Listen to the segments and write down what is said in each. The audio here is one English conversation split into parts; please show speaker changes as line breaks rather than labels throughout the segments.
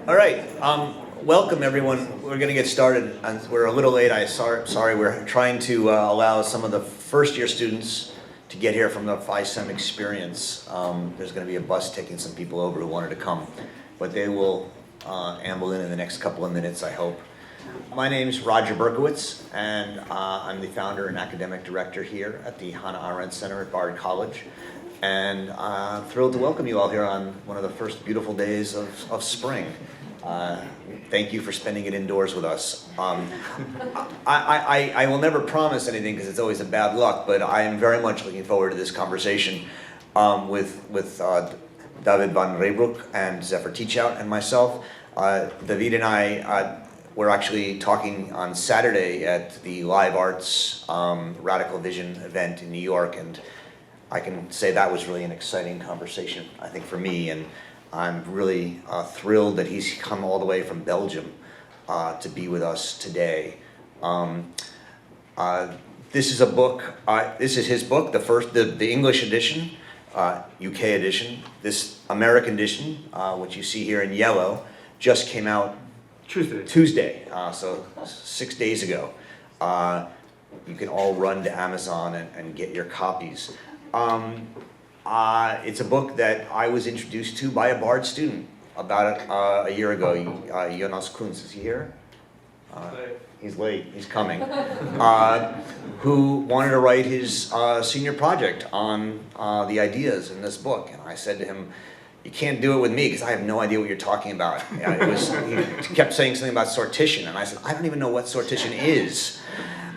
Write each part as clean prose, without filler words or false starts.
All right, welcome everyone. We're going to get started. We're a little late. Sorry. We're trying to allow some of the first year students to get here from the FISEM experience. There's going to be a bus taking some people over who wanted to come, but they will amble in the next couple of minutes, I hope. My name is Roger Berkowitz, and I'm the founder and academic director here at the Hannah Arendt Center at Bard College. And I'm thrilled to welcome you all here on one of the first beautiful days of spring. Thank you for spending it indoors with us. I will never promise anything because it's always a bad luck, but I am very much looking forward to this conversation with David Van Reybrouck and Zephyr Teachout and myself. David and I were actually talking on Saturday at the Live Arts Radical Vision event in New York, and I can say that was really an exciting conversation, I think, for me, and I'm really thrilled that he's come all the way from Belgium to be with us today. This is a book, this is his book, the English edition, UK edition. This American edition, which you see here in yellow, just came out Tuesday, so 6 days ago. You can all run to Amazon and get your copies. It's a book that I was introduced to by a Bard student about a year ago. Jonas Kunz, is he here? He's late, he's coming. Who wanted to write his senior project on the ideas in this book. And I said to him, you can't do it with me because I have no idea what you're talking about. He kept saying something about sortition, and I said, I don't even know what sortition is.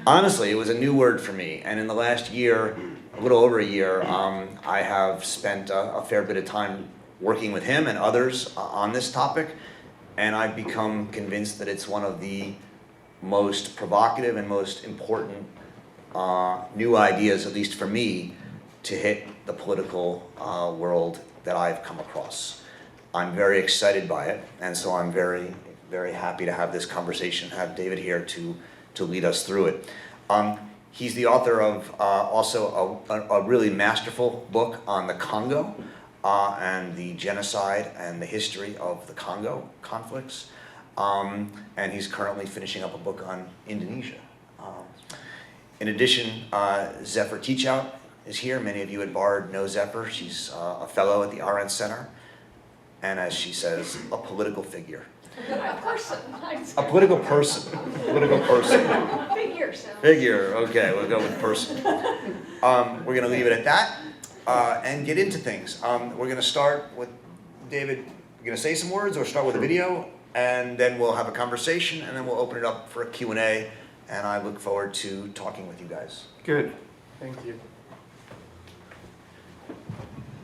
Honestly, it was a new word for me, and in the last year, a little over a year, I have spent a fair bit of time working with him and others on this topic, and I've become convinced that it's one of the most provocative and most important new ideas, at least for me, to hit the political world that I've come across. I'm very excited by it, and so I'm very, very happy to have this conversation, have David here to lead us through it. He's the author of also a really masterful book on the Congo and the genocide and the history of the Congo conflicts. And he's currently finishing up a book on Indonesia. In addition, Zephyr Teachout is here. Many of you at Bard know Zephyr. She's a fellow at the Arendt Center. And as she says, a political figure.
A person.
A political person. Political person.
Figure.
Figure. Okay, we'll go with person. We're going to leave it at that and get into things. We're going to start with David. You're going to say some words or start with a video, and then we'll have a conversation, and then we'll open it up for a Q&A, and I look forward to talking with you guys.
Good. Thank you.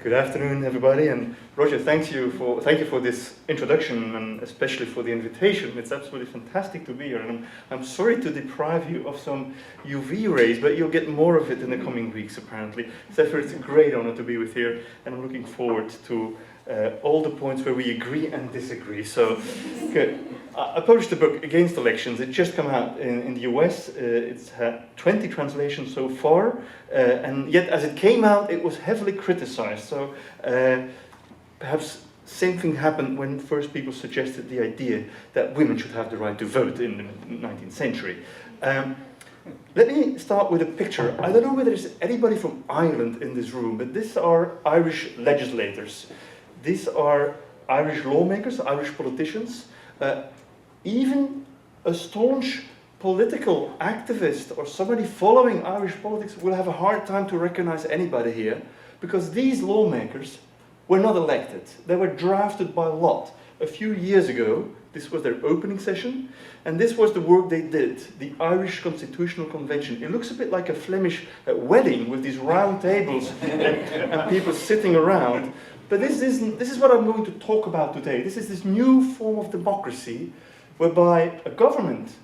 Good afternoon, everybody, and Roger, thank you for this introduction and especially for the invitation. It's absolutely fantastic to be here, and I'm sorry to deprive you of some UV rays, but you'll get more of it in the coming weeks, apparently. Zephyr, it's a great honor to be with you, and I'm looking forward to all the points where we agree and disagree. So, good. I published a book Against Elections. It just came out in the US. It's had 20 translations so far, and yet as it came out, it was heavily criticized. So perhaps same thing happened when first people suggested the idea that women should have the right to vote in the 19th century. Let me start with a picture. I don't know whether there's anybody from Ireland in this room, but these are Irish legislators. These are Irish lawmakers, Irish politicians. Even a staunch political activist or somebody following Irish politics will have a hard time to recognize anybody here, because these lawmakers were not elected. They were drafted by lot. A few years ago, this was their opening session, and this was the work they did, the Irish Constitutional Convention. It looks a bit like a Flemish wedding with these round tables and people sitting around. But this is what I'm going to talk about today. This is this new form of democracy whereby a government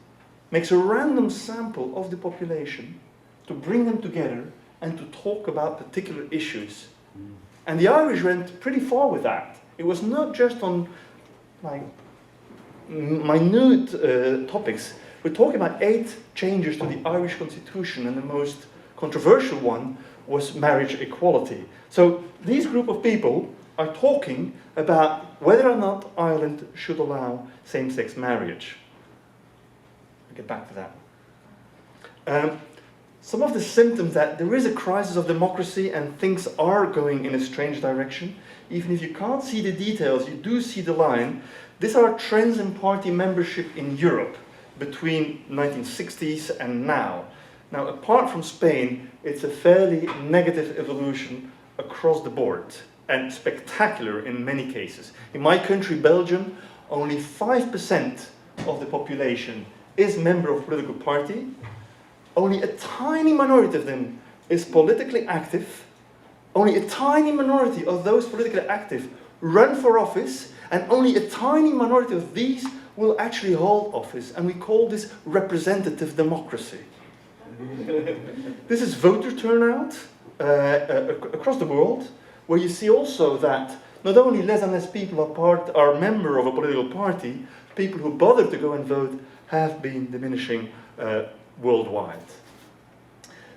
makes a random sample of the population to bring them together and to talk about particular issues. And the Irish went pretty far with that. It was not just on like minute topics. We're talking about 8 changes to the Irish constitution, and the most controversial one was marriage equality. So these group of people are talking about whether or not Ireland should allow same-sex marriage. I'll get back to that. Some of the symptoms that there is a crisis of democracy and things are going in a strange direction. Even if you can't see the details, you do see the line. These are trends in party membership in Europe between 1960s and now. Now, apart from Spain, it's a fairly negative evolution across the board and spectacular in many cases. In my country, Belgium, only 5% of the population is member of a political party. Only a tiny minority of them is politically active. Only a tiny minority of those politically active run for office, and only a tiny minority of these will actually hold office. And we call this representative democracy. This is voter turnout across the world, where you see also that not only less and less people are member of a political party, people who bother to go and vote have been diminishing worldwide.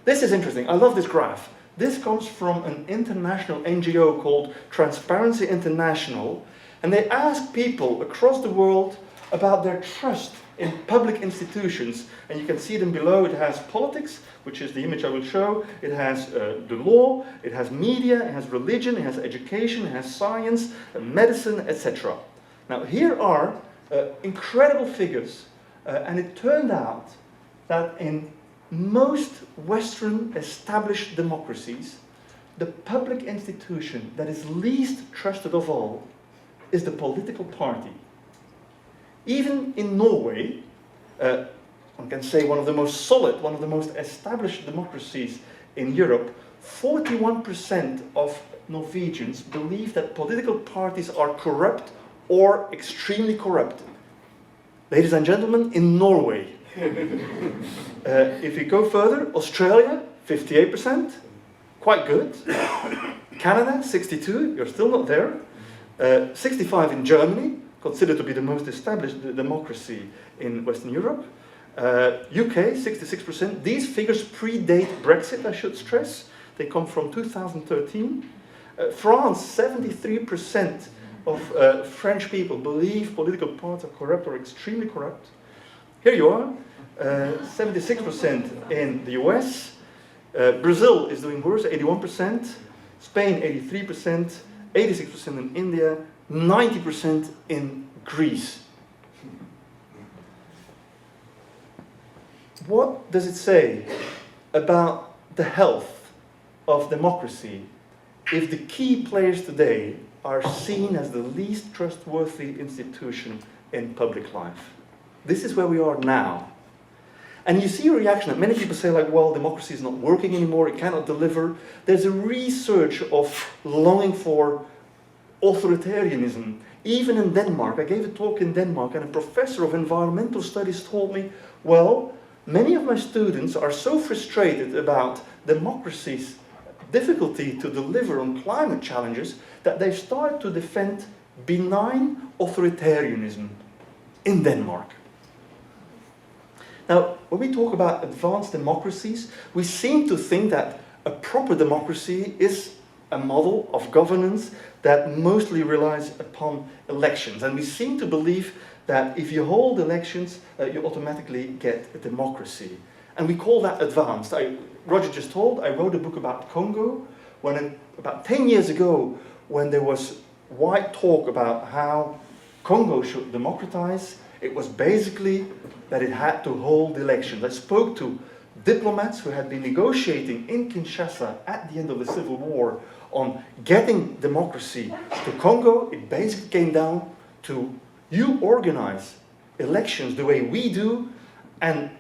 This is interesting. I love this graph. This comes from an international NGO called Transparency International, and they ask people across the world about their trust in public institutions. And you can see them below. It has politics, which is the image I will show. It has the law, it has media, it has religion, it has education, it has science, medicine, etc. Now here are incredible figures, and it turned out that in most Western established democracies, the public institution that is least trusted of all is the political party. Even in Norway, one can say one of the most solid, one of the most established democracies in Europe, 41% of Norwegians believe that political parties are corrupt or extremely corrupt. Ladies and gentlemen, in Norway. If you go further, Australia, 58%, quite good. Canada, 62, you're still not there. 65 in Germany, considered to be the most established democracy in Western Europe. UK, 66%. These figures predate Brexit, I should stress. They come from 2013. France, 73% of French people believe political parties are corrupt or extremely corrupt. Here you are, 76% in the US. Brazil is doing worse, 81%. Spain, 83%. 86% in India. 90% in Greece. What does it say about the health of democracy if the key players today are seen as the least trustworthy institution in public life? This is where we are now. And you see a reaction that many people say, like, well, democracy is not working anymore, it cannot deliver. There's a resurge of longing for authoritarianism. Even in Denmark, I gave a talk in Denmark, and a professor of environmental studies told me, well, many of my students are so frustrated about democracy's difficulty to deliver on climate challenges that they start to defend benign authoritarianism in Denmark. Now, when we talk about advanced democracies, we seem to think that a proper democracy is a model of governance that mostly relies upon elections. And we seem to believe that if you hold elections, you automatically get a democracy. And we call that advanced. Roger just told, I wrote a book about Congo, about 10 years ago, when there was wide talk about how Congo should democratize. It was basically that it had to hold elections. I spoke to diplomats who had been negotiating in Kinshasa at the end of the Civil War on getting democracy to Congo. It basically came down to you organize elections the way we do, and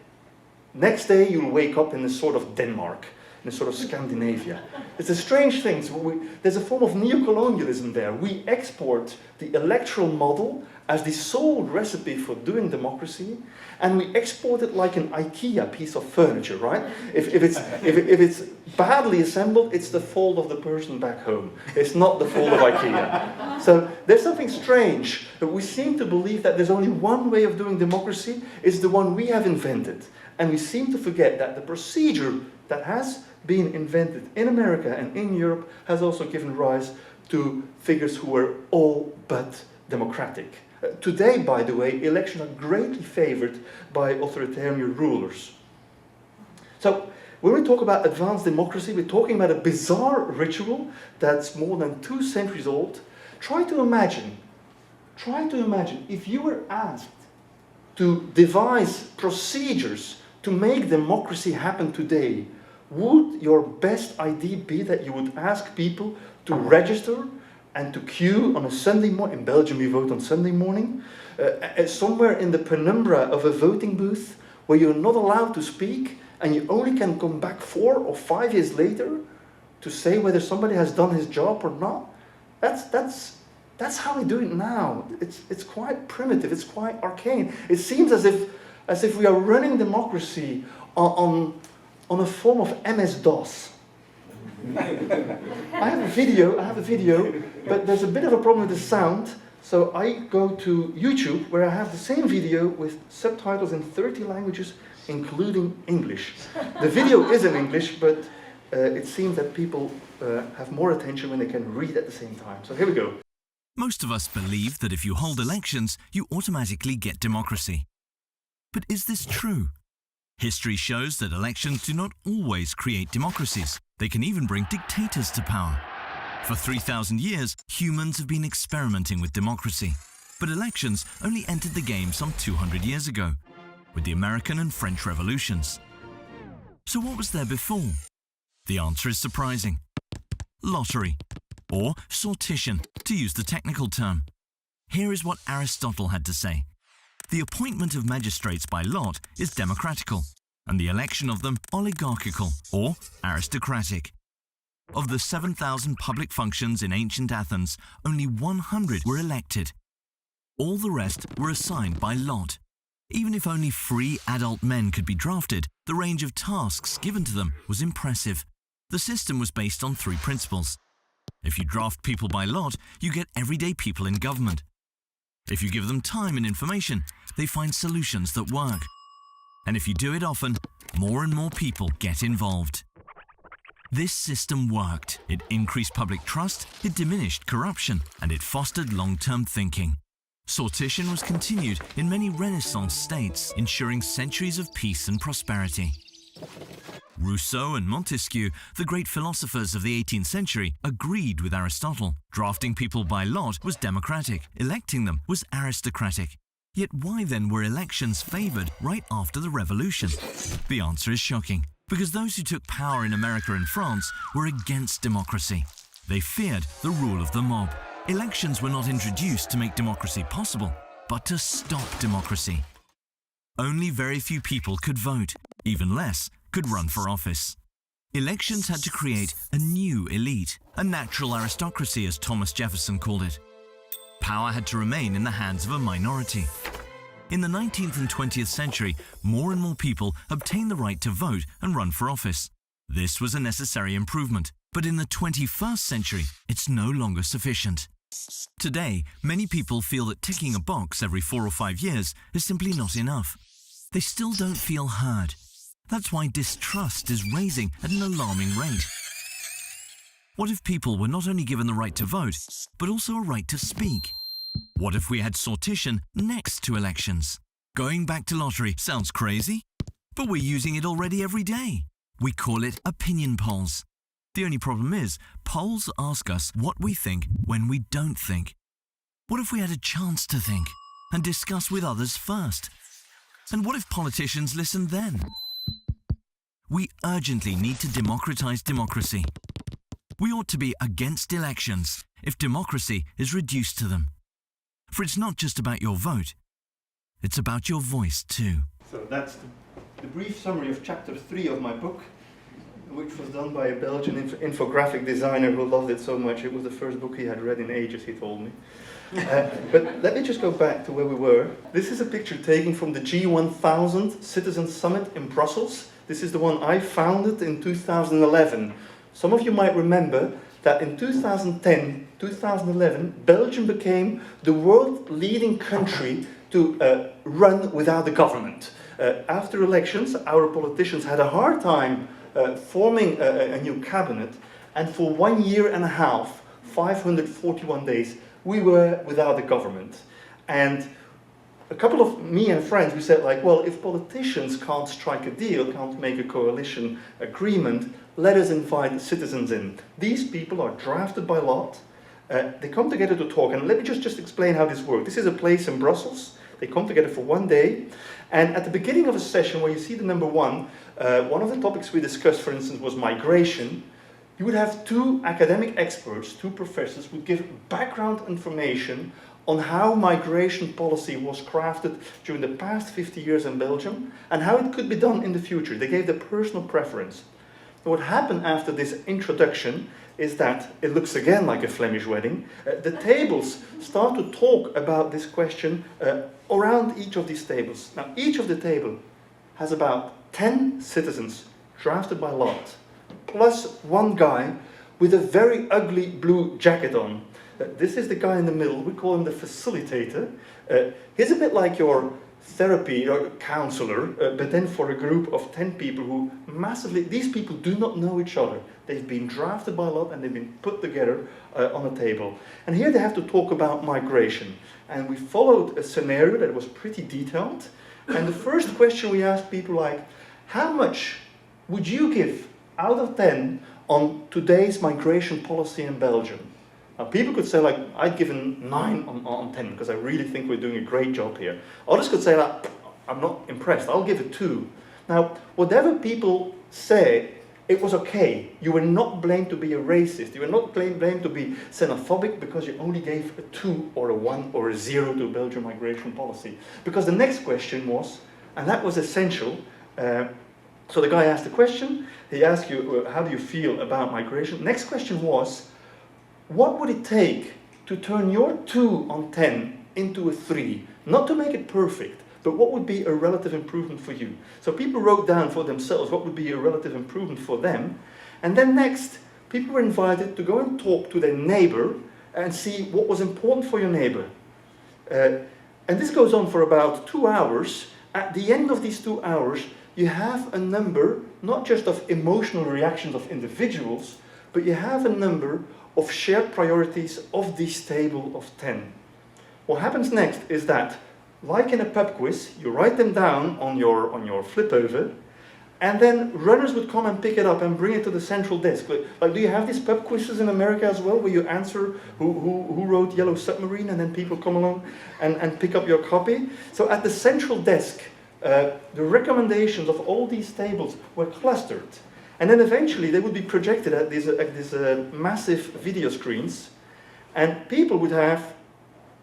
next day you'll wake up in a sort of Denmark, in a sort of Scandinavia. It's a strange thing. So there's a form of neocolonialism there. We export the electoral model as the sole recipe for doing democracy, and we export it like an IKEA piece of furniture, right? If it's badly assembled, it's the fault of the person back home. It's not the fault of IKEA. So there's something strange. We seem to believe that there's only one way of doing democracy, is the one we have invented. And we seem to forget that the procedure that has been invented in America and in Europe has also given rise to figures who were all but democratic. Today, by the way, elections are greatly favored by authoritarian rulers. So, when we talk about advanced democracy, we're talking about a bizarre ritual that's more than 2 centuries old. Try to imagine if you were asked to devise procedures to make democracy happen today, would your best idea be that you would ask people to register and to queue on a Sunday morning? In Belgium, we vote on Sunday morning. Somewhere in the penumbra of a voting booth where you're not allowed to speak and you only can come back 4 or 5 years later to say whether somebody has done his job or not. That's how we do it now. It's quite primitive. It's quite arcane. It seems as if we are running democracy on a form of MS-DOS. I have a video, but there's a bit of a problem with the sound. So I go to YouTube, where I have the same video with subtitles in 30 languages, including English. The video is in English, but it seems that people have more attention when they can read at the same time. So here we go.
Most of us believe that if you hold elections, you automatically get democracy. But is this true? History shows that elections do not always create democracies. They can even bring dictators to power. For 3,000 years, humans have been experimenting with democracy. But elections only entered the game some 200 years ago, with the American and French revolutions. So what was there before? The answer is surprising. Lottery, or sortition, to use the technical term. Here is what Aristotle had to say. The appointment of magistrates by lot is democratical, and the election of them oligarchical, or aristocratic. Of the 7,000 public functions in ancient Athens, only 100 were elected. All the rest were assigned by lot. Even if only free adult men could be drafted, the range of tasks given to them was impressive. The system was based on 3 principles. If you draft people by lot, you get everyday people in government. If you give them time and information, they find solutions that work. And if you do it often, more and more people get involved. This system worked. It increased public trust, it diminished corruption, and it fostered long-term thinking. Sortition was continued in many Renaissance states, ensuring centuries of peace and prosperity. Rousseau and Montesquieu, the great philosophers of the 18th century, agreed with Aristotle. Drafting people by lot was democratic, electing them was aristocratic. Yet why then were elections favoured right after the revolution? The answer is shocking, because those who took power in America and France were against democracy. They feared the rule of the mob. Elections were not introduced to make democracy possible, but to stop democracy. Only very few people could vote, even less could run for office. Elections had to create a new elite, a natural aristocracy as Thomas Jefferson called it. Power had to remain in the hands of a minority. In the 19th and 20th century, more and more people obtained the right to vote and run for office. This was a necessary improvement, but in the 21st century, it's no longer sufficient. Today, many people feel that ticking a box every 4 or 5 years is simply not enough. They still don't feel heard. That's why distrust is raising at an alarming rate. What if people were not only given the right to vote, but also a right to speak? What if we had sortition next to elections? Going back to lottery sounds crazy, but we're using it already every day. We call it opinion polls. The only problem is, polls ask us what we think when we don't think. What if we had a chance to think and discuss with others first? And what if politicians listened then? We urgently need to democratize democracy. We ought to be against elections if democracy is reduced to them. For it's not just about your vote, it's about your voice too.
So that's the brief summary of chapter 3 of my book, which was done by a Belgian infographic designer who loved it so much. It was the first book he had read in ages, he told me. But let me just go back to where we were. This is a picture taken from the G1000 Citizen Summit in Brussels. This is the one I founded in 2011. Some of you might remember that in 2010, 2011, Belgium became the world leading country to run without a government. After elections, our politicians had a hard time forming a new cabinet, and for 1.5 years, 541 days, we were without a government. And a couple of me and friends, we said like, well, if politicians can't strike a deal, can't make a coalition agreement, let us invite the citizens in. These people are drafted by lot. They come together to talk, and let me just explain how this works. This is a place in Brussels. They come together for one day, and at the beginning of a session where you see the number one of the topics we discussed, for instance, was migration. You would have two academic experts, two professors, would give background information on how migration policy was crafted during the past 50 years in Belgium and how it could be done in the future. They gave their personal preference. And what happened after this introduction is that it looks again like a Flemish wedding. The tables start to talk about this question around each of these tables. Now, each of the table has about 10 citizens drafted by lot, plus one guy with a very ugly blue jacket on. This is the guy in the middle. We call him the facilitator. He's a bit like your therapy or counselor, but then for a group of 10 people who massively, these people do not know each other. They've been drafted by lot and they've been put together on a table. And here they have to talk about migration. And we followed a scenario that was pretty detailed. And the first question we asked people like, how much would you give out of 10 on today's migration policy in Belgium? Now, people could say, like, I'd given 9 on 10 because I really think we're doing a great job here. Others could say, like, I'm not impressed, I'll give it 2. Now, whatever people say, it was okay. You were not blamed to be a racist. You were not blamed to be xenophobic because you only gave a 2 or a 1 or a 0 to Belgian migration policy. Because the next question was, and that was essential, so the guy asked the question, he asked you, how do you feel about migration? Next question was, what would it take to turn your 2 on 10 into a 3? Not to make it perfect, but what would be a relative improvement for you? So people wrote down for themselves what would be a relative improvement for them. And then next, people were invited to go and talk to their neighbor and see what was important for your neighbor. And this goes on for about 2 hours. At the end of these 2 hours, you have a number, not just of emotional reactions of individuals, but you have a number of shared priorities of this table of 10. What happens next is that, like in a pub quiz, you write them down on your flip over, and then runners would come and pick it up and bring it to the central desk. Like, do you have these pub quizzes in America as well, where you answer who wrote Yellow Submarine, and then people come along and pick up your copy? So at the central desk, the recommendations of all these tables were clustered. And then eventually they would be projected at these massive video screens, and people would have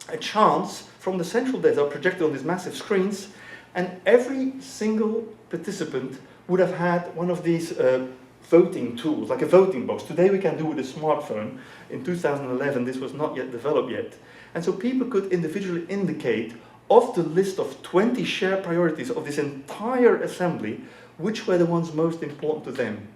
a chance from the central data projected on these massive screens, and every single participant would have had one of these voting tools, like a voting box. Today we can do with a smartphone. In 2011 this was not yet developed yet. And so people could individually indicate, of the list of 20 shared priorities of this entire assembly, which were the ones most important to them.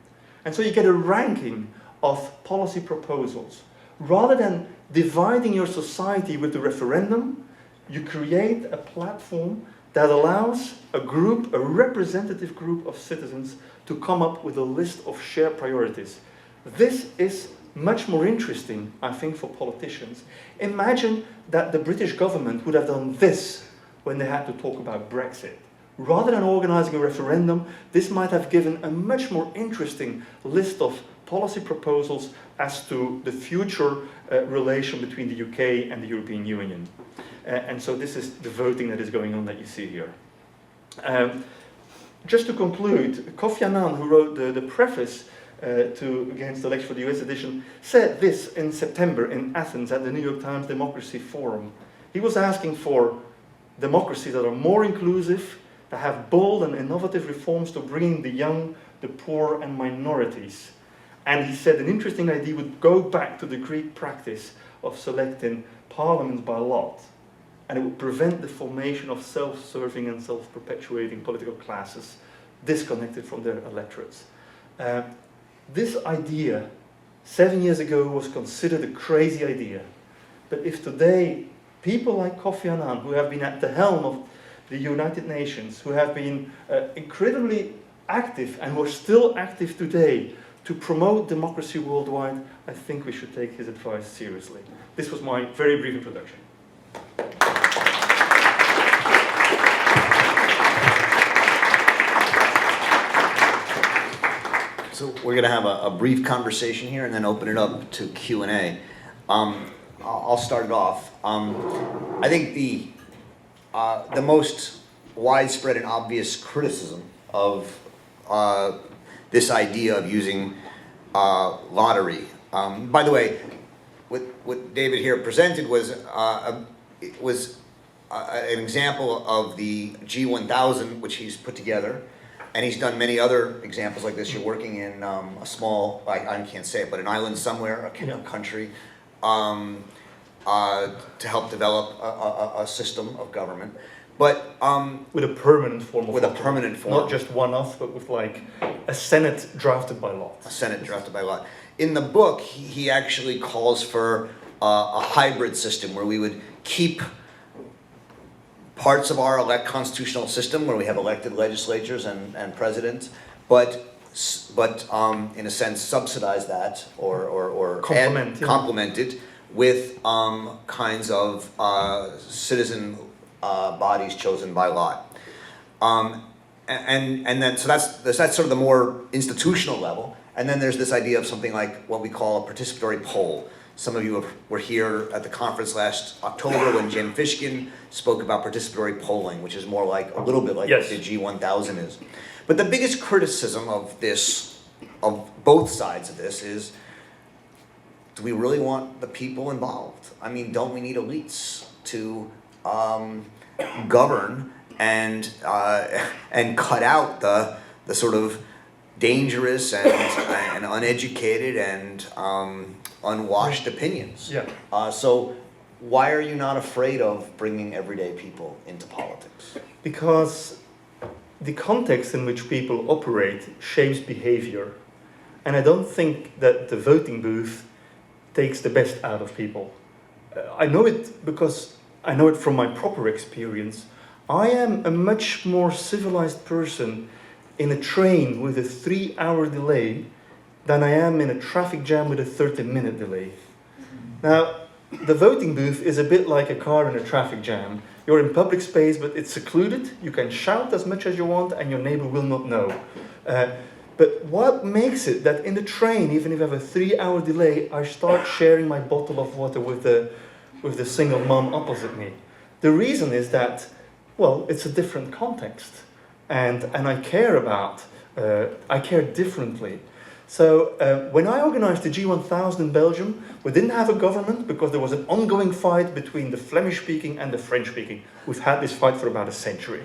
And so you get a ranking of policy proposals. Rather than dividing your society with the referendum, you create a platform that allows a group, a representative group of citizens to come up with a list of shared priorities. This is much more interesting, I think, for politicians. Imagine that the British government would have done this when they had to talk about Brexit. Rather than organizing a referendum, this might have given a much more interesting list of policy proposals as to the future relation between the UK and the European Union. And so this is the voting that is going on that you see here. Just to conclude, Kofi Annan, who wrote the preface against the election for the US edition, said this in September in Athens at the New York Times Democracy Forum. He was asking for democracies that are more inclusive, that have bold and innovative reforms to bring the young, the poor, and minorities. And he said an interesting idea would go back to the Greek practice of selecting parliaments by lot. And it would prevent the formation of self-serving and self-perpetuating political classes disconnected from their electorates. This idea, 7 years ago, was considered a crazy idea. But if today, people like Kofi Annan, who have been at the helm of the United Nations, who have been incredibly active and who are still active today to promote democracy worldwide, I think we should take his advice seriously. This was my very brief introduction.
So we're going to have a brief conversation here and then open it up to Q&A. I'll start it off. I think the most widespread and obvious criticism of this idea of using lottery. By the way, what David here presented was an example of the G1000, which he's put together. And he's done many other examples like this. You're working in a small, I can't say it, but an island somewhere, a country, to help develop a system of government. But
with a permanent form of
a permanent form.
Not just one-off, but with like a Senate drafted by lot.
A Senate drafted by lot. In the book, he actually calls for a hybrid system where we would keep parts of our constitutional system where we have elected legislatures and presidents, but in a sense subsidize that or complement it with kinds of citizen bodies chosen by lot. And then so that's sort of the more institutional level. And then there's this idea of something like what we call a participatory poll. Some of you were here at the conference last October when Jen Fishkin spoke about participatory polling, which is more like a little bit like what the G1000 is. But the biggest criticism of this, of both sides of this, is do we really want the people involved? I mean, don't we need elites to govern and cut out the sort of dangerous and uneducated and unwashed opinions? So why are you not afraid of bringing everyday people into politics?
Because the context in which people operate shapes behavior. And I don't think that the voting booth takes the best out of people. I know it because I know it from my proper experience. I am a much more civilized person in a train with a 3-hour delay than I am in a traffic jam with a 30-minute delay. Now, the voting booth is a bit like a car in a traffic jam. You're in public space, but it's secluded. You can shout as much as you want, and your neighbor will not know. But what makes it that in the train, even if I have a 3-hour delay, I start sharing my bottle of water with the single mom opposite me? The reason is that, well, it's a different context. And I care I care differently. So when I organized the G1000 in Belgium, we didn't have a government because there was an ongoing fight between the Flemish-speaking and the French-speaking. We've had this fight for about a century.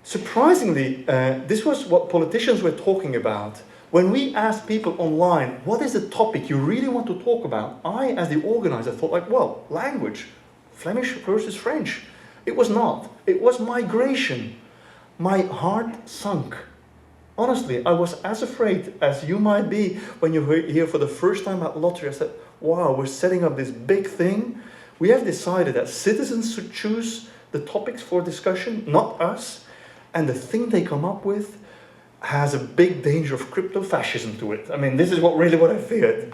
Surprisingly, this was what politicians were talking about. When we asked people online, what is the topic you really want to talk about? I, as the organizer, thought like, well, language, Flemish versus French. It was not. It was migration. My heart sunk. Honestly, I was as afraid as you might be when you were here for the first time at lottery. I said, wow, we're setting up this big thing. We have decided that citizens should choose the topics for discussion, not us. And the thing they come up with has a big danger of crypto-fascism to it. I mean, this is what I feared.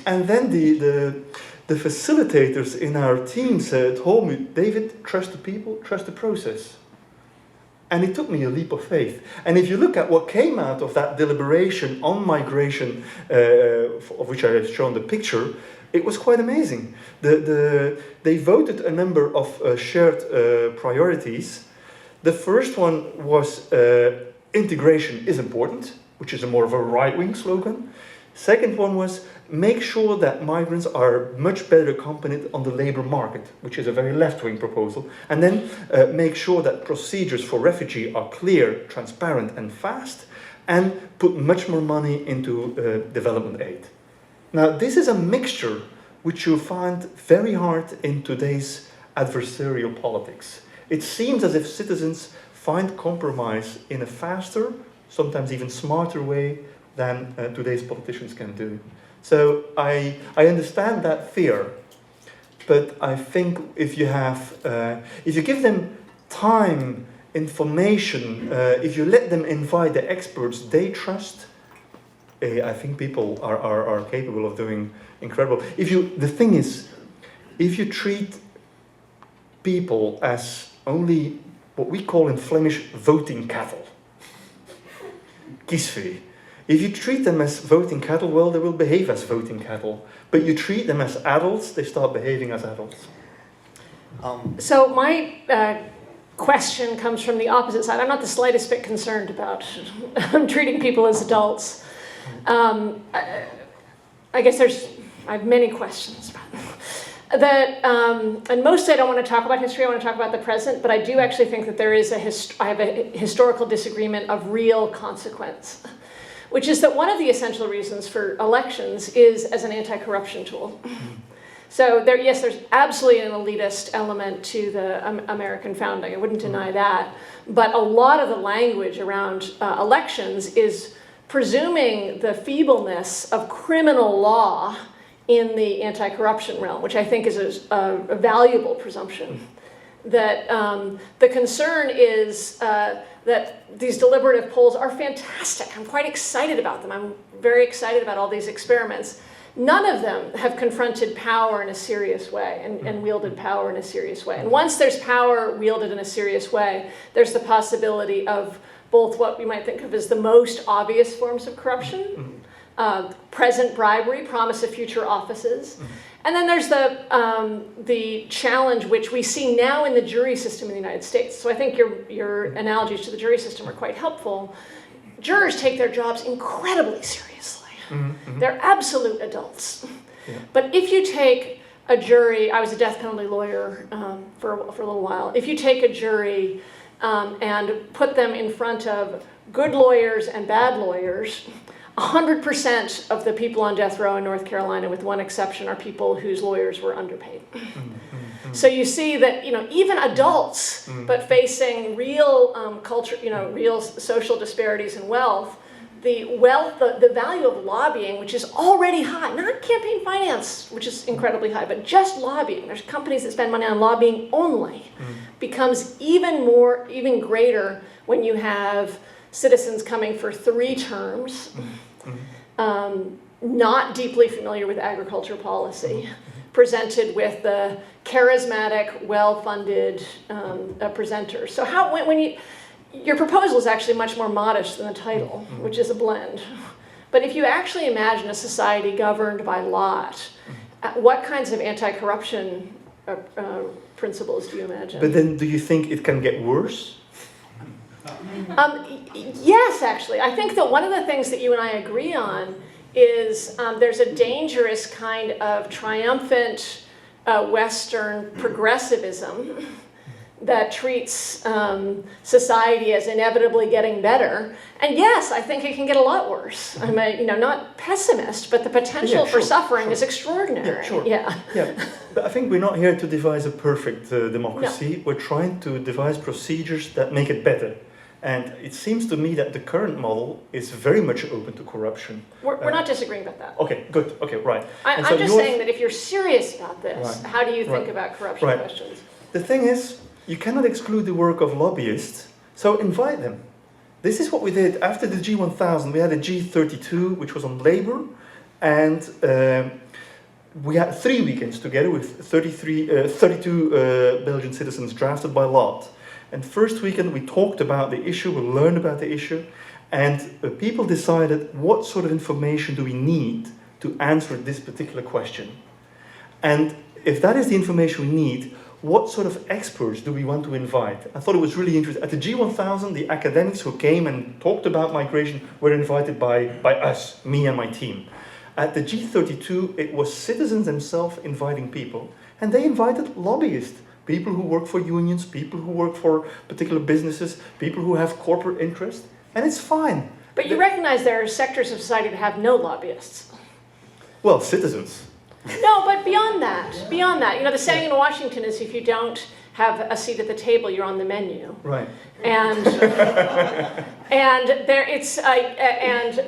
And then the facilitators in our team told me, David, trust the people, trust the process. And it took me a leap of faith. And if you look at what came out of that deliberation on migration, of which I have shown the picture, it was quite amazing. They voted a number of shared priorities. The first one was integration is important, which is a more of a right-wing slogan. Second one was make sure that migrants are much better accompanied on the labor market, which is a very left-wing proposal. And then make sure that procedures for refugee are clear, transparent and fast, and put much more money into development aid. Now, this is a mixture which you'll find very hard in today's adversarial politics. It seems as if citizens find compromise in a faster, sometimes even smarter way than today's politicians can do. So I understand that fear, but I think if you give them time, information, if you let them invite the experts they trust, I think people are capable of doing incredible. The thing is, if you treat people as only what we call in Flemish voting cattle, kiesvee. If you treat them as voting cattle, well, they will behave as voting cattle. But you treat them as adults, they start behaving as adults.
So my question comes from the opposite side. I'm not the slightest bit concerned about treating people as adults. I guess I have many questions about that. And mostly I don't want to talk about history, I want to talk about the present, but I do actually think that there is I have a historical disagreement of real consequence, which is that one of the essential reasons for elections is as an anti-corruption tool. So there's absolutely an elitist element to the American founding. I wouldn't deny that. But a lot of the language around elections is presuming the feebleness of criminal law in the anti-corruption realm, which I think is a valuable presumption. That the concern is that these deliberative polls are fantastic. I'm quite excited about them. I'm very excited about all these experiments. None of them have confronted power in a serious way and wielded power in a serious way. And once there's power wielded in a serious way, there's the possibility of both what we might think of as the most obvious forms of corruption, present bribery, promise of future offices. And then there's the challenge which we see now in the jury system in the United States. So I think your analogies to the jury system are quite helpful. Jurors take their jobs incredibly seriously. They're absolute adults. Yeah. But if you take a jury, I was a death penalty lawyer for a little while. If you take a jury and put them in front of good lawyers and bad lawyers, 100% of the people on death row in North Carolina, with one exception, are people whose lawyers were underpaid. So you see that even adults, but facing real culture, real social disparities in wealth, the value of lobbying, which is already high, not campaign finance, which is incredibly high, but just lobbying. There's companies that spend money on lobbying only, becomes even greater when you have citizens coming for 3 terms, not deeply familiar with agriculture policy, presented with the charismatic, well-funded presenters. So your proposal is actually much more modest than the title, which is a blend. But if you actually imagine a society governed by lot, what kinds of anti-corruption principles do you imagine?
But then do you think it can get worse?
Yes, actually. I think that one of the things that you and I agree on is there's a dangerous kind of triumphant Western progressivism that treats society as inevitably getting better. And yes, I think it can get a lot worse. I'm not pessimist, but the potential for suffering is extraordinary. Yeah.
But I think we're not here to devise a perfect democracy. No. We're trying to devise procedures that make it better. And it seems to me that the current model is very much open to corruption.
We're not disagreeing about that.
Okay, good. Okay, right.
I'm just saying that if you're serious about this, how do you think about corruption questions?
The thing is, you cannot exclude the work of lobbyists, so invite them. This is what we did after the G1000. We had a G32, which was on labor, and we had 3 weekends together with 32 Belgian citizens drafted by lot. And first weekend we talked about the issue, we learned about the issue, and people decided what sort of information do we need to answer this particular question. And if that is the information we need, what sort of experts do we want to invite? I thought it was really interesting. At the G1000, the academics who came and talked about migration were invited by us, me and my team. At the G32, it was citizens themselves inviting people, and they invited lobbyists, people who work for unions, people who work for particular businesses, people who have corporate interest, and it's fine.
But you recognize there are sectors of society that have no lobbyists.
Well, citizens.
No, but beyond that, the saying in Washington is if you don't have a seat at the table, you're on the menu.
Right.
And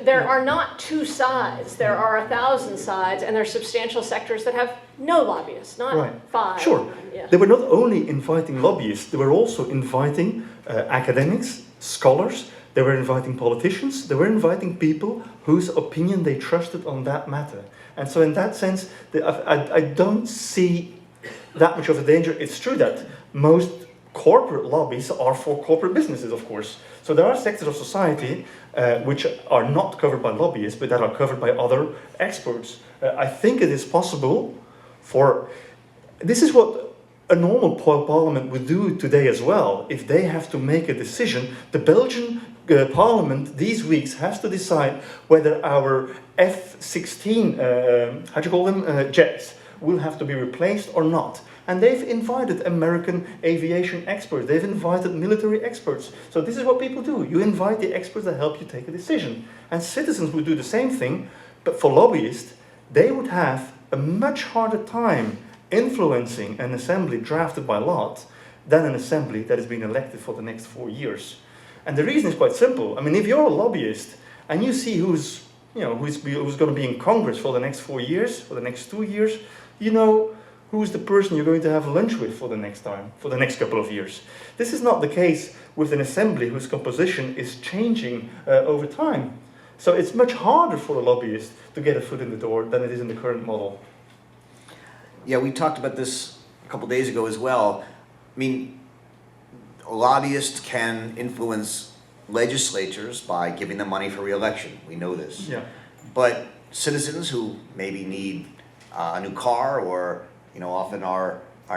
there are not 2 sides. There are 1,000 sides, and there are substantial sectors that have no lobbyists, not 5.
Sure.
Yeah.
They were not only inviting lobbyists; they were also inviting academics, scholars, They were inviting politicians, they were inviting people whose opinion they trusted on that matter. And so in that sense, I don't see that much of a danger. It's true that most corporate lobbies are for corporate businesses, of course. So there are sectors of society which are not covered by lobbyists, but that are covered by other experts. I think it is possible for... This is what a normal parliament would do today as well. If they have to make a decision, the Belgian parliament these weeks has to decide whether our F-16, how do you call them, jets, will have to be replaced or not. And they've invited American aviation experts. They've invited military experts. So this is what people do. You invite the experts that help you take a decision. And citizens would do the same thing, but for lobbyists, they would have a much harder time influencing an assembly drafted by lot than an assembly that has been elected for the next 4 years. And the reason is quite simple. I mean, if you're a lobbyist and you see who's going to be in Congress for the next 4 years, for the next 2 years, you know who's the person you're going to have lunch with for the next time, for the next couple of years. This is not the case with an assembly whose composition is changing over time. So it's much harder for a lobbyist to get a foot in the door than it is in the current model.
Yeah, we talked about this a couple days ago as well. I mean, lobbyists can influence legislatures by giving them money for re-election. We know this.
Yeah.
But citizens who maybe need a new car, or often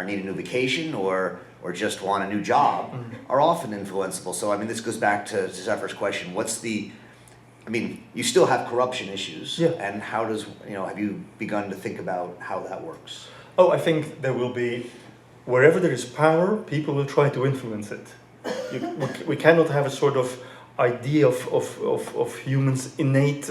need a new vacation, or just want a new job, are often influenceable. So I mean, this goes back to Zephyr's question. You still have corruption issues,
yeah.
And how does have you begun to think about how that works?
Oh, I think there will be, wherever there is power, people will try to influence it. We cannot have a sort of idea of humans' innate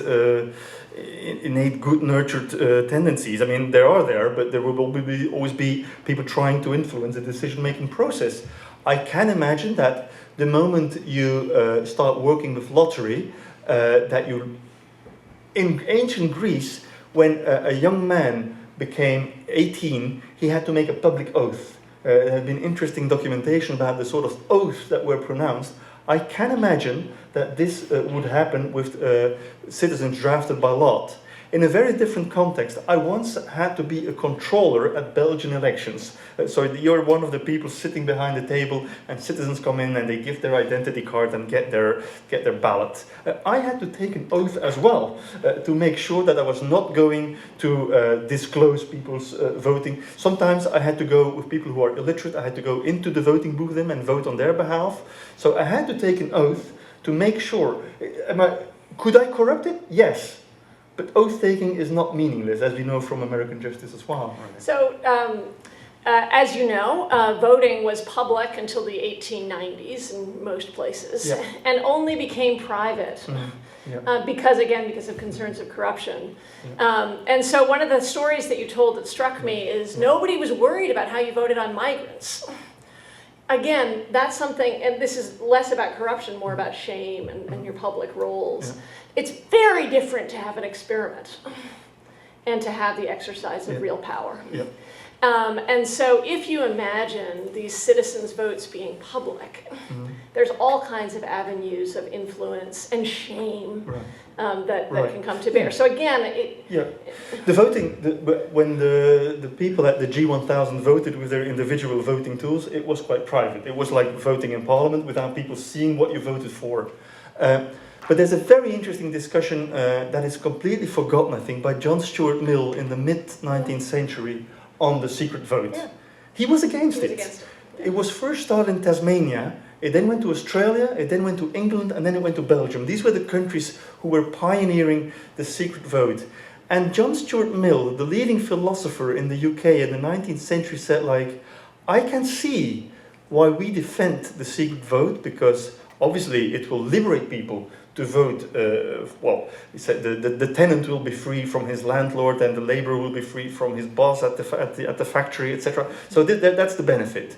good-nurtured tendencies. I mean, there are there, but there will always be people trying to influence the decision-making process. I can imagine that the moment you start working with lottery, in ancient Greece, when a young man became 18, he had to make a public oath. There have been interesting documentation about the sort of oaths that were pronounced. I can imagine that this would happen with citizens drafted by lot. In a very different context, I once had to be a controller at Belgian elections. So you're one of the people sitting behind the table, and citizens come in and they give their identity card and get their ballot. I had to take an oath as well to make sure that I was not going to disclose people's voting. Sometimes I had to go with people who are illiterate. I had to go into the voting booth with them and vote on their behalf. So I had to take an oath to make sure. Could I corrupt it? Yes. But oath-taking is not meaningless, as we know from American justice as well.
So, as you know, voting was public until the 1890s in most places,
yeah.
And only became private
Yeah.
because of concerns of corruption.
Yeah.
And so one of the stories that you told that struck me is nobody was worried about how you voted on migrants. Again, that's something, and this is less about corruption, more about shame and your public roles.
Yeah.
It's very different to have an experiment and to have the exercise of real power.
Yeah.
And so if you imagine these citizens' votes being public, there's all kinds of avenues of influence and shame that can come to bear. So again,
the voting, when the people at the G1000 voted with their individual voting tools, it was quite private. It was like voting in Parliament without people seeing what you voted for. But there's a very interesting discussion that is completely forgotten, I think, by John Stuart Mill in the mid-19th century on the secret vote. Yeah. He was against it. It was first started in Tasmania, it then went to Australia, it then went to England, and then it went to Belgium. These were the countries who were pioneering the secret vote. And John Stuart Mill, the leading philosopher in the UK in the 19th century, said, I can see why we defend the secret vote, because obviously it will liberate people to vote. He said the tenant will be free from his landlord, and the laborer will be free from his boss at the factory, etc. So that's the benefit.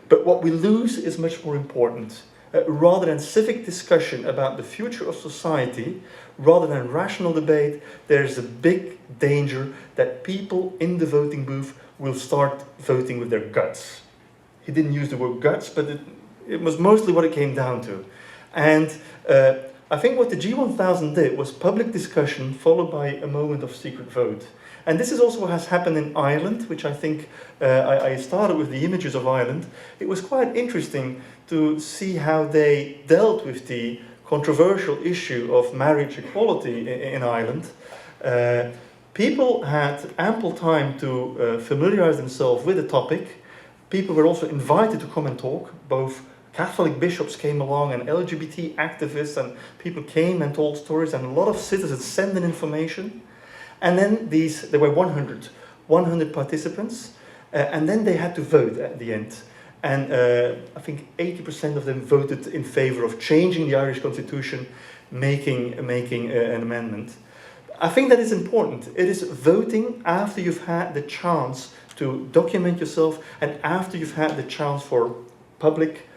But what we lose is much more important. Rather than civic discussion about the future of society, rather than rational debate, there's a big danger that people in the voting booth will start voting with their guts. He didn't use the word guts, but it was mostly what it came down to. And I think what the G1000 did was public discussion followed by a moment of secret vote. And this is also what has happened in Ireland, which I think I started with the images of Ireland. It was quite interesting to see how they dealt with the controversial issue of marriage equality in Ireland. People had ample time to familiarize themselves with the topic. People were also invited to come and talk. Both Catholic bishops came along and LGBT activists, and people came and told stories, and a lot of citizens sent in information. And then there were 100 participants, and then they had to vote at the end. And I think 80% of them voted in favor of changing the Irish constitution, making an amendment. I think that is important. It is voting after you've had the chance to document yourself and after you've had the chance for public,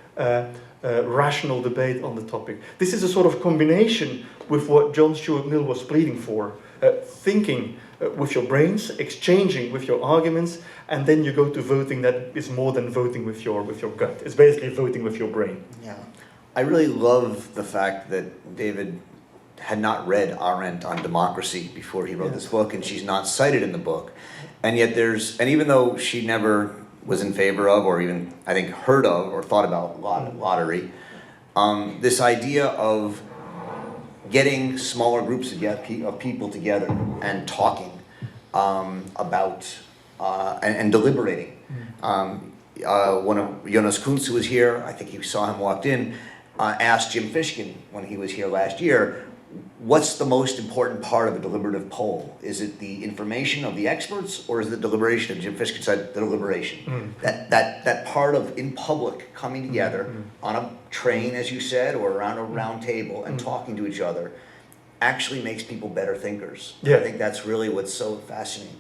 rational debate on the topic. This is a sort of combination with what John Stuart Mill was pleading for. Thinking with your brains, exchanging with your arguments, and then you go to voting that is more than voting with your gut. It's basically voting with your brain.
Yeah. I really love the fact that David had not read Arendt on democracy before he wrote this book, and she's not cited in the book. And yet and even though she never was in favor of, or even, I think, heard of or thought about lottery, this idea of getting smaller groups of people together and talking about and deliberating. One of Jonas Kunz, who was here, I think you saw him walked in, asked Jim Fishkin when he was here last year, what's the most important part of a deliberative poll? Is it the information of the experts, or is it the deliberation? And Jim Fishkin said the deliberation. That part of in public coming together on a train, as you said, or around a round table and talking to each other actually makes people better thinkers.
Yeah.
I think that's really what's so fascinating.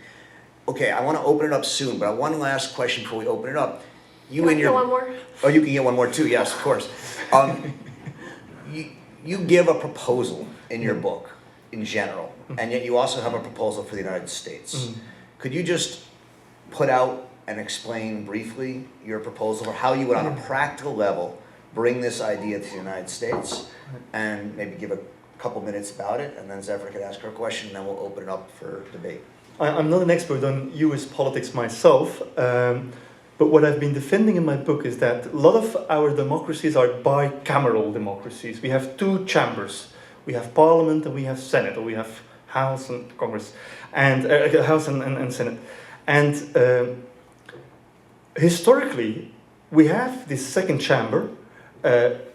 Okay, I want to open it up soon, but one last question before we open it up.
Can I get one more?
Oh, you can get one more too. Yes, of course. You give a proposal in your book, in general, and yet you also have a proposal for the United States. Could you just put out and explain briefly your proposal, or how you would, on a practical level, bring this idea to the United States, and maybe give a couple minutes about it, and then Zephyr could ask her a question, and then we'll open it up for debate.
I'm not an expert on US politics myself, but what I've been defending in my book is that a lot of our democracies are bicameral democracies. We have two chambers. We have Parliament and we have Senate, or we have House and Congress, and House and Senate. And historically, we have this second chamber.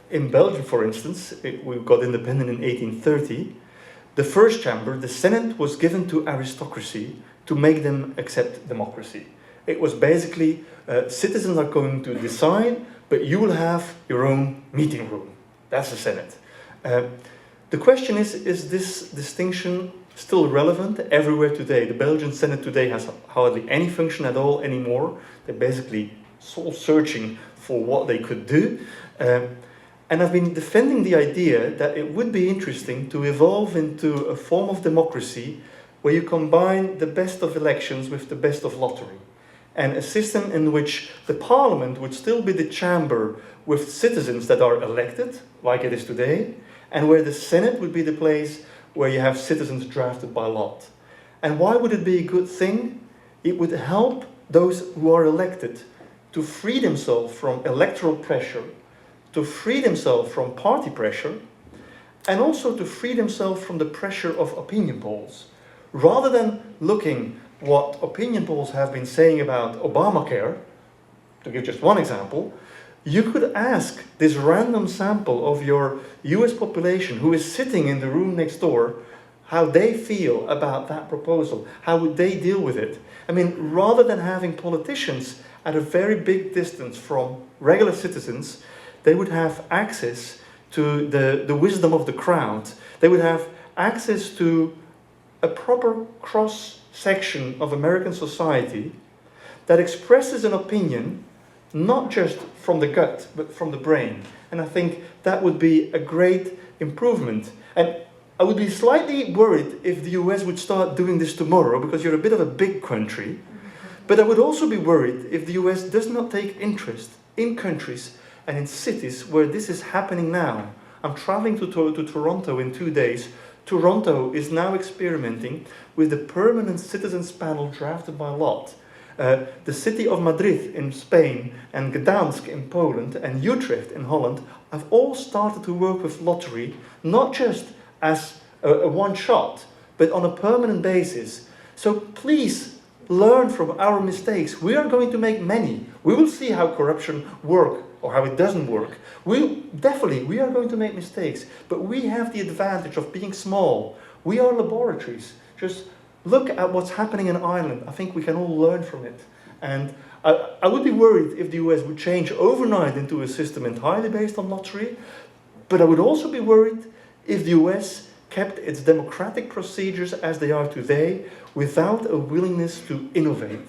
In Belgium, for instance, we got independent in 1830. The first chamber, the Senate, was given to aristocracy to make them accept democracy. It was basically, citizens are going to decide, but you will have your own meeting room. That's the Senate. The question is this distinction still relevant everywhere today? The Belgian Senate today has hardly any function at all anymore. They're basically soul searching for what they could do. And I've been defending the idea that it would be interesting to evolve into a form of democracy where you combine the best of elections with the best of lottery. And a system in which the parliament would still be the chamber with citizens that are elected, like it is today, and where the Senate would be the place where you have citizens drafted by lot. And why would it be a good thing? It would help those who are elected to free themselves from electoral pressure, to free themselves from party pressure, and also to free themselves from the pressure of opinion polls. Rather than looking what opinion polls have been saying about Obamacare, to give just one example, you could ask this random sample of your US population who is sitting in the room next door how they feel about that proposal. How would they deal with it? I mean, rather than having politicians at a very big distance from regular citizens, they would have access to the wisdom of the crowd. They would have access to a proper cross-section of American society that expresses an opinion not just from the gut, but from the brain. And I think that would be a great improvement. And I would be slightly worried if the US would start doing this tomorrow, because you're a bit of a big country. But I would also be worried if the US does not take interest in countries and in cities where this is happening now. I'm traveling to Toronto in 2 days. Toronto is now experimenting with the permanent citizens panel drafted by lot. The city of Madrid in Spain and Gdansk in Poland and Utrecht in Holland have all started to work with lottery, not just as a one shot, but on a permanent basis. So please learn from our mistakes. We are going to make many. We will see how corruption works or how it doesn't work. We are going to make mistakes, but we have the advantage of being small. We are laboratories. Just look at what's happening in Ireland. I think we can all learn from it. And I would be worried if the US would change overnight into a system entirely based on lottery, but I would also be worried if the US kept its democratic procedures as they are today without a willingness to innovate.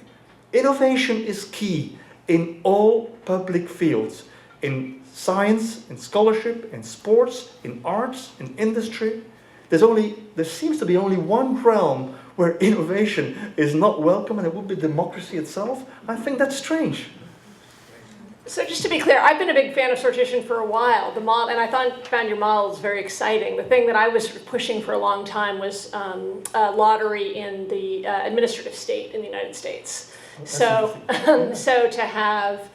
Innovation is key in all public fields, in science, in scholarship, in sports, in arts, in industry. There seems to be only one realm where innovation is not welcome, and it would be democracy itself. I think that's strange.
So just to be clear, I've been a big fan of sortition for a while. The model, and I found your models very exciting. The thing that I was pushing for a long time was lottery in the administrative state in the United States. So to have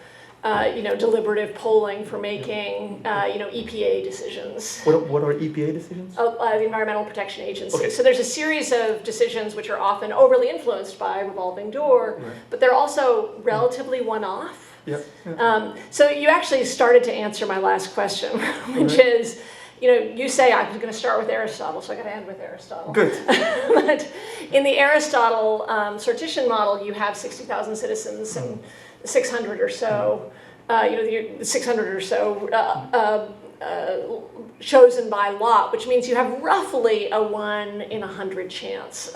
deliberative polling for making EPA decisions.
What are EPA decisions?
The Environmental Protection Agency.
Okay.
So there's a series of decisions which are often overly influenced by revolving door,
Right.
but they're also relatively one-off.
Yeah.
So you actually started to answer my last question, which is, you say I was going to start with Aristotle, so I got to end with Aristotle.
Good.
But in the Aristotle sortition model, you have 60,000 citizens and 600 or so, 600 or so chosen by lot, which means you have roughly a 1 in 100 chance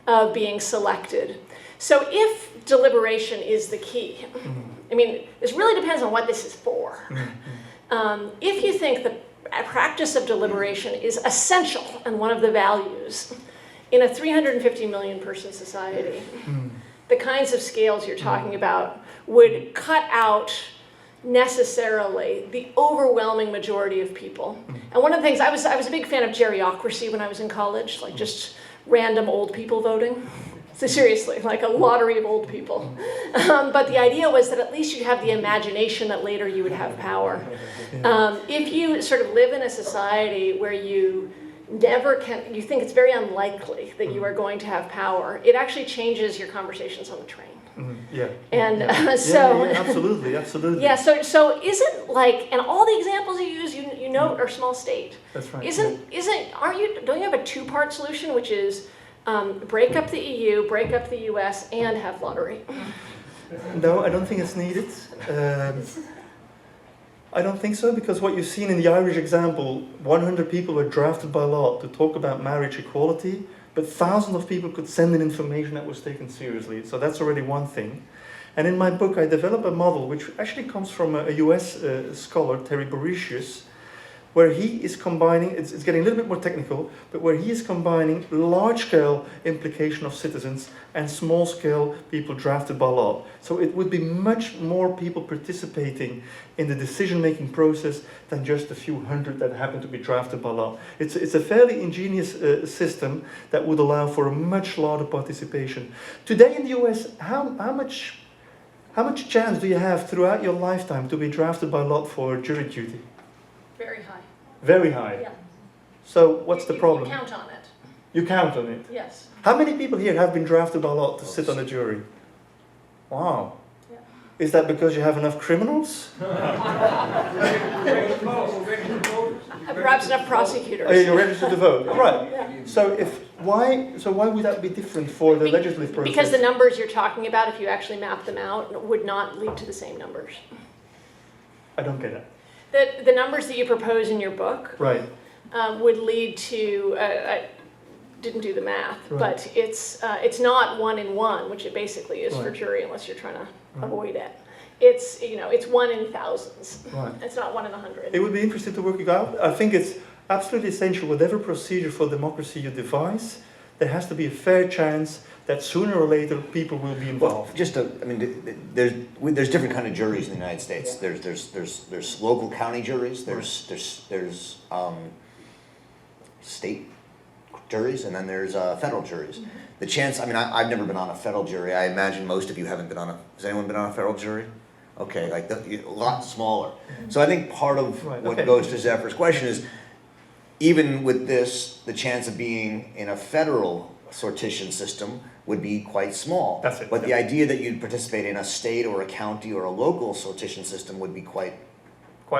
of being selected. So if deliberation is the key, I mean, this really depends on what this is for. If you think the practice of deliberation is essential and one of the values in a 350 million person society, the kinds of scales you're talking about would cut out necessarily the overwhelming majority of people. And one of the things, I was a big fan of geriocracy when I was in college, like just random old people voting. So seriously, like a lottery of old people. But the idea was that at least you'd have the imagination that later you would have power. If you sort of live in a society where you you think it's very unlikely that you are going to have power, it actually changes your conversations on the train. And
absolutely.
Yeah, so isn't like, and all the examples you use, you note are small state.
That's right.
Don't you have a two-part solution, which is break up the EU, break up the US, and have lottery?
No, I don't think it's needed. I don't think so, because what you've seen in the Irish example, 100 people were drafted by law to talk about marriage equality, but thousands of people could send in information that was taken seriously. So that's already one thing. And in my book, I develop a model which actually comes from a US scholar, Terry Borisius, where he is combining, it's getting a little bit more technical, but where he is combining large-scale implication of citizens and small-scale people drafted by law. So it would be much more people participating in the decision-making process than just a few hundred that happen to be drafted by law. It's a fairly ingenious system that would allow for a much larger participation. Today in the US, how much chance do you have throughout your lifetime to be drafted by law for jury duty?
Very high.
Very high.
Yeah.
So what's the problem?
You count on it.
You count on it.
Yes.
How many people here have been drafted by law to sit on a jury? Wow.
Yeah.
Is that because you have enough criminals?
Perhaps enough prosecutors.
Are you registered to vote? Right.
Yeah.
So why would that be different for the legislative process?
Because the numbers you're talking about, if you actually map them out, would not lead to the same numbers.
I don't get it.
The numbers that you propose in your book
Right.
Would lead to, I didn't do the math,
Right.
but it's not 1 in 1, which it basically is for
Right.
jury unless you're trying to
Right.
avoid it. It's 1 in thousands.
Right.
It's not 1 in 100.
It would be interesting to work it out. I think it's absolutely essential, whatever procedure for democracy you devise, there has to be a fair chance that sooner or later people will be involved.
There's different kind of juries in the United States. There's local county juries. There's state juries, and then there's federal juries. The chance, I've never been on a federal jury. I imagine most of you haven't been on has anyone been on a federal jury? Okay, like a lot smaller. So I think part of what goes to Zephyr's question is, even with this, the chance of being in a federal sortition system would be quite small.
That's it.
But the idea that you'd participate in a state or a county or a local sortition system would be quite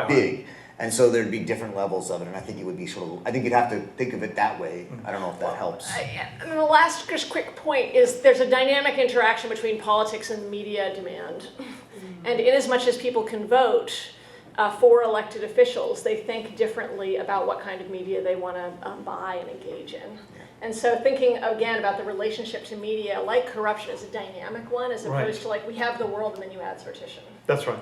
big.
Hard.
And so there'd be different levels of it, and I think it would be I think you'd have to think of it that way. I don't know if that helps.
And the last just quick point is there's a dynamic interaction between politics and media demand. And in as much as people can vote for elected officials, they think differently about what kind of media they want to buy and engage in. And so thinking again about the relationship to media, like corruption, is a dynamic one, as opposed to like we have the world and then you add sortition.
That's right,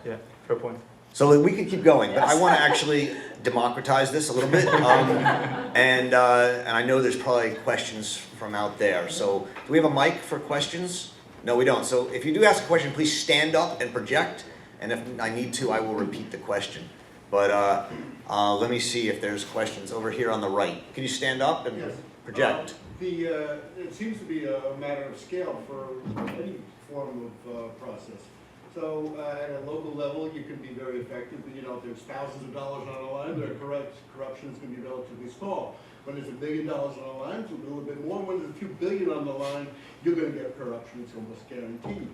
yeah, fair point.
So we could keep going, but I want to actually democratize this a little bit. And I know there's probably questions from out there. So do we have a mic for questions? No, we don't. So if you do ask a question, please stand up and project. And if I need to, I will repeat the question. But let me see if there's questions over here on the right. Can you stand up and project?
It seems to be a matter of scale for any form of process. So at a local level, you can be very effective. If there's thousands of dollars on the line, corruption is going to be relatively small. When there's $1 billion on the line, it's a little bit more. When there's a few billion on the line, you're going to get corruption. It's almost guaranteed.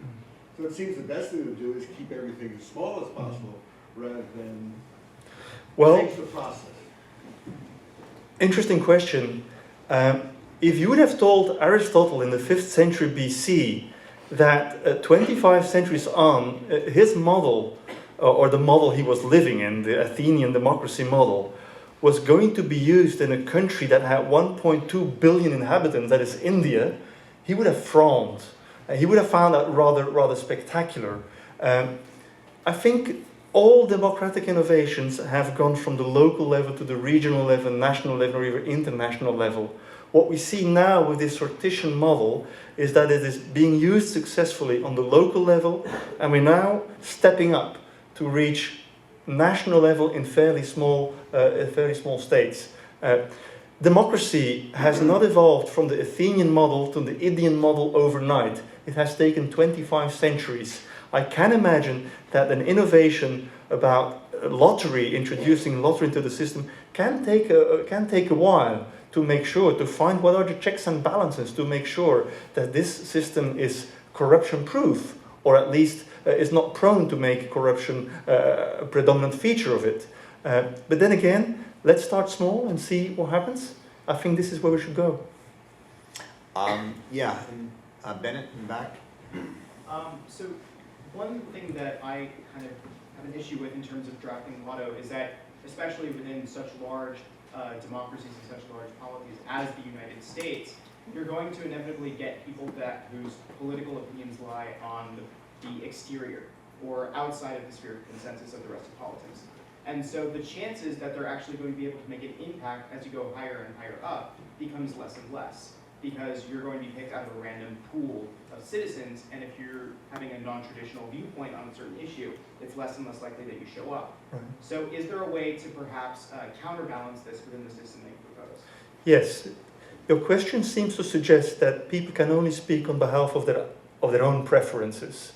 So it seems the best thing to do is keep everything as small as possible rather than change the process.
Interesting question. If you would have told Aristotle in the 5th century BC that 25 centuries on, his model, or the model he was living in, the Athenian democracy model, was going to be used in a country that had 1.2 billion inhabitants, that is India, he would have frowned. He would have found that rather spectacular. I think all democratic innovations have gone from the local level to the regional level, national level, or even international level. What we see now with this sortition model is that it is being used successfully on the local level, and we're now stepping up to reach national level in fairly small states. Democracy has not evolved from the Athenian model to the Indian model overnight. It has taken 25 centuries. I can imagine that an innovation about lottery, introducing lottery into the system, can take a while to make sure, to find what are the checks and balances, to make sure that this system is corruption-proof, or at least is not prone to make corruption a predominant feature of it. But then again, let's start small and see what happens. I think this is where we should go.
Bennett in the back.
So one thing that I kind of have an issue with in terms of drafting the motto is that, especially within such large democracies and such large polities as the United States, you're going to inevitably get people whose political opinions lie on the exterior or outside of the sphere of consensus of the rest of politics. And so the chances that they're actually going to be able to make an impact as you go higher and higher up becomes less and less, because you're going to be picked out of a random pool of citizens, and if you're having a non-traditional viewpoint on a certain issue, it's less and less likely that you show up.
Right.
So is there a way to perhaps counterbalance this within the system that you propose?
Yes. Your question seems to suggest that people can only speak on behalf of their own preferences.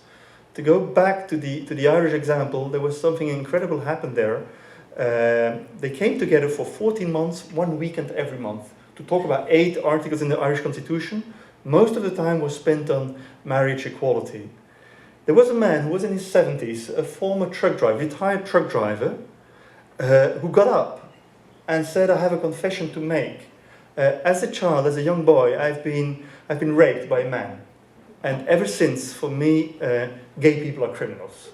To go back to the Irish example, there was something incredible happened there. They came together for 14 months, 1 weekend every month, to talk about 8 articles in the Irish Constitution. Most of the time was spent on marriage equality. There was a man who was in his 70s, a former truck driver, retired truck driver, who got up and said, "I have a confession to make. As a child, as a young boy, I've been raped by a man. And ever since, for me, gay people are criminals."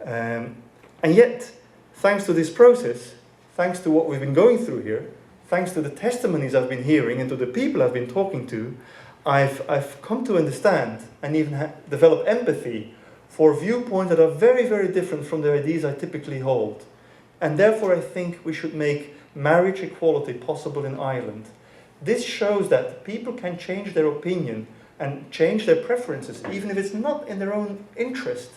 And yet, thanks to this process, thanks to what we've been going through here, thanks to the testimonies I've been hearing and to the people I've been talking to, I've come to understand and even develop empathy for viewpoints that are very, very different from the ideas I typically hold. And therefore, I think we should make marriage equality possible in Ireland. this shows that people can change their opinion and change their preferences, even if it's not in their own interest.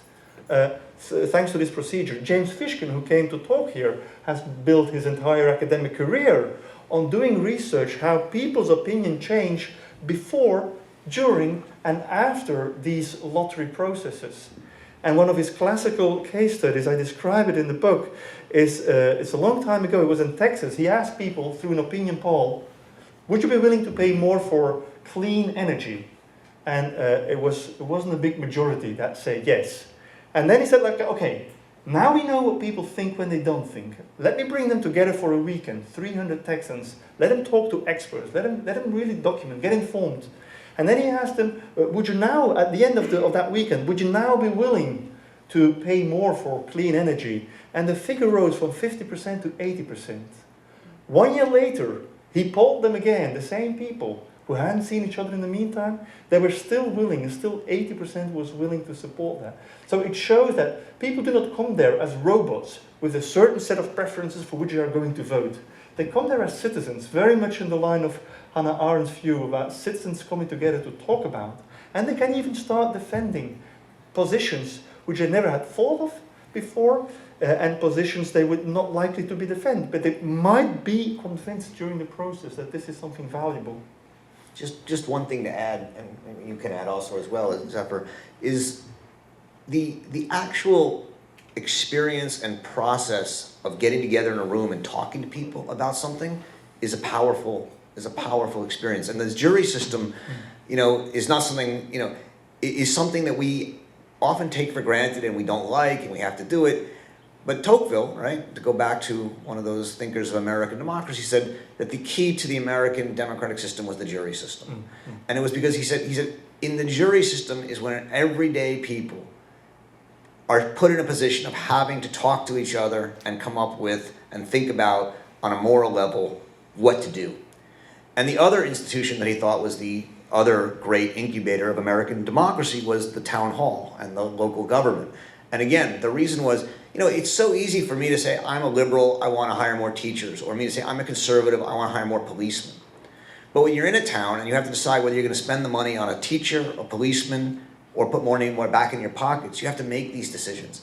So thanks to this procedure. James Fishkin, who came to talk here, has built his entire academic career on doing research how people's opinion change before, during, and after these lottery processes. And one of his classical case studies, I describe it in the book, is it's a long time ago, it was in Texas. He asked people through an opinion poll, would you be willing to pay more for clean energy? And it wasn't a big majority that said yes. And then he said, like, okay, now we know what people think when they don't think. Let me bring them together for a weekend, 300 Texans. Let them talk to experts. Let them really document, get informed. And then he asked them, would you now, at the end of that weekend, would you now be willing to pay more for clean energy? And the figure rose from 50% to 80%. 1 year later, he polled them again, the same people who hadn't seen each other in the meantime. They were still willing, and still 80% was willing to support that. So it shows that people do not come there as robots with a certain set of preferences for which they are going to vote. They come there as citizens, very much in the line of Hannah Arendt's view about citizens coming together to talk about. And they can even start defending positions which they never had thought of before, and positions they would not likely to be defended. But they might be convinced during the process that this is something valuable.
Just one thing to add, and you can add also as well, Zephyr, is the actual experience and process of getting together in a room and talking to people about something is a powerful experience. And the jury system, is not something, is something that we often take for granted and we don't like and we have to do it. But Tocqueville, right, to go back to one of those thinkers of American democracy, said that the key to the American democratic system was the jury system. Mm-hmm. And it was because he said, in the jury system is when everyday people are put in a position of having to talk to each other and come up with and think about, on a moral level, what to do. And the other institution that he thought was the other great incubator of American democracy was the town hall and the local government. And again, the reason was, it's so easy for me to say, I'm a liberal, I want to hire more teachers, or me to say, I'm a conservative, I want to hire more policemen. But when you're in a town and you have to decide whether you're going to spend the money on a teacher, a policeman, or put more back in your pockets, you have to make these decisions.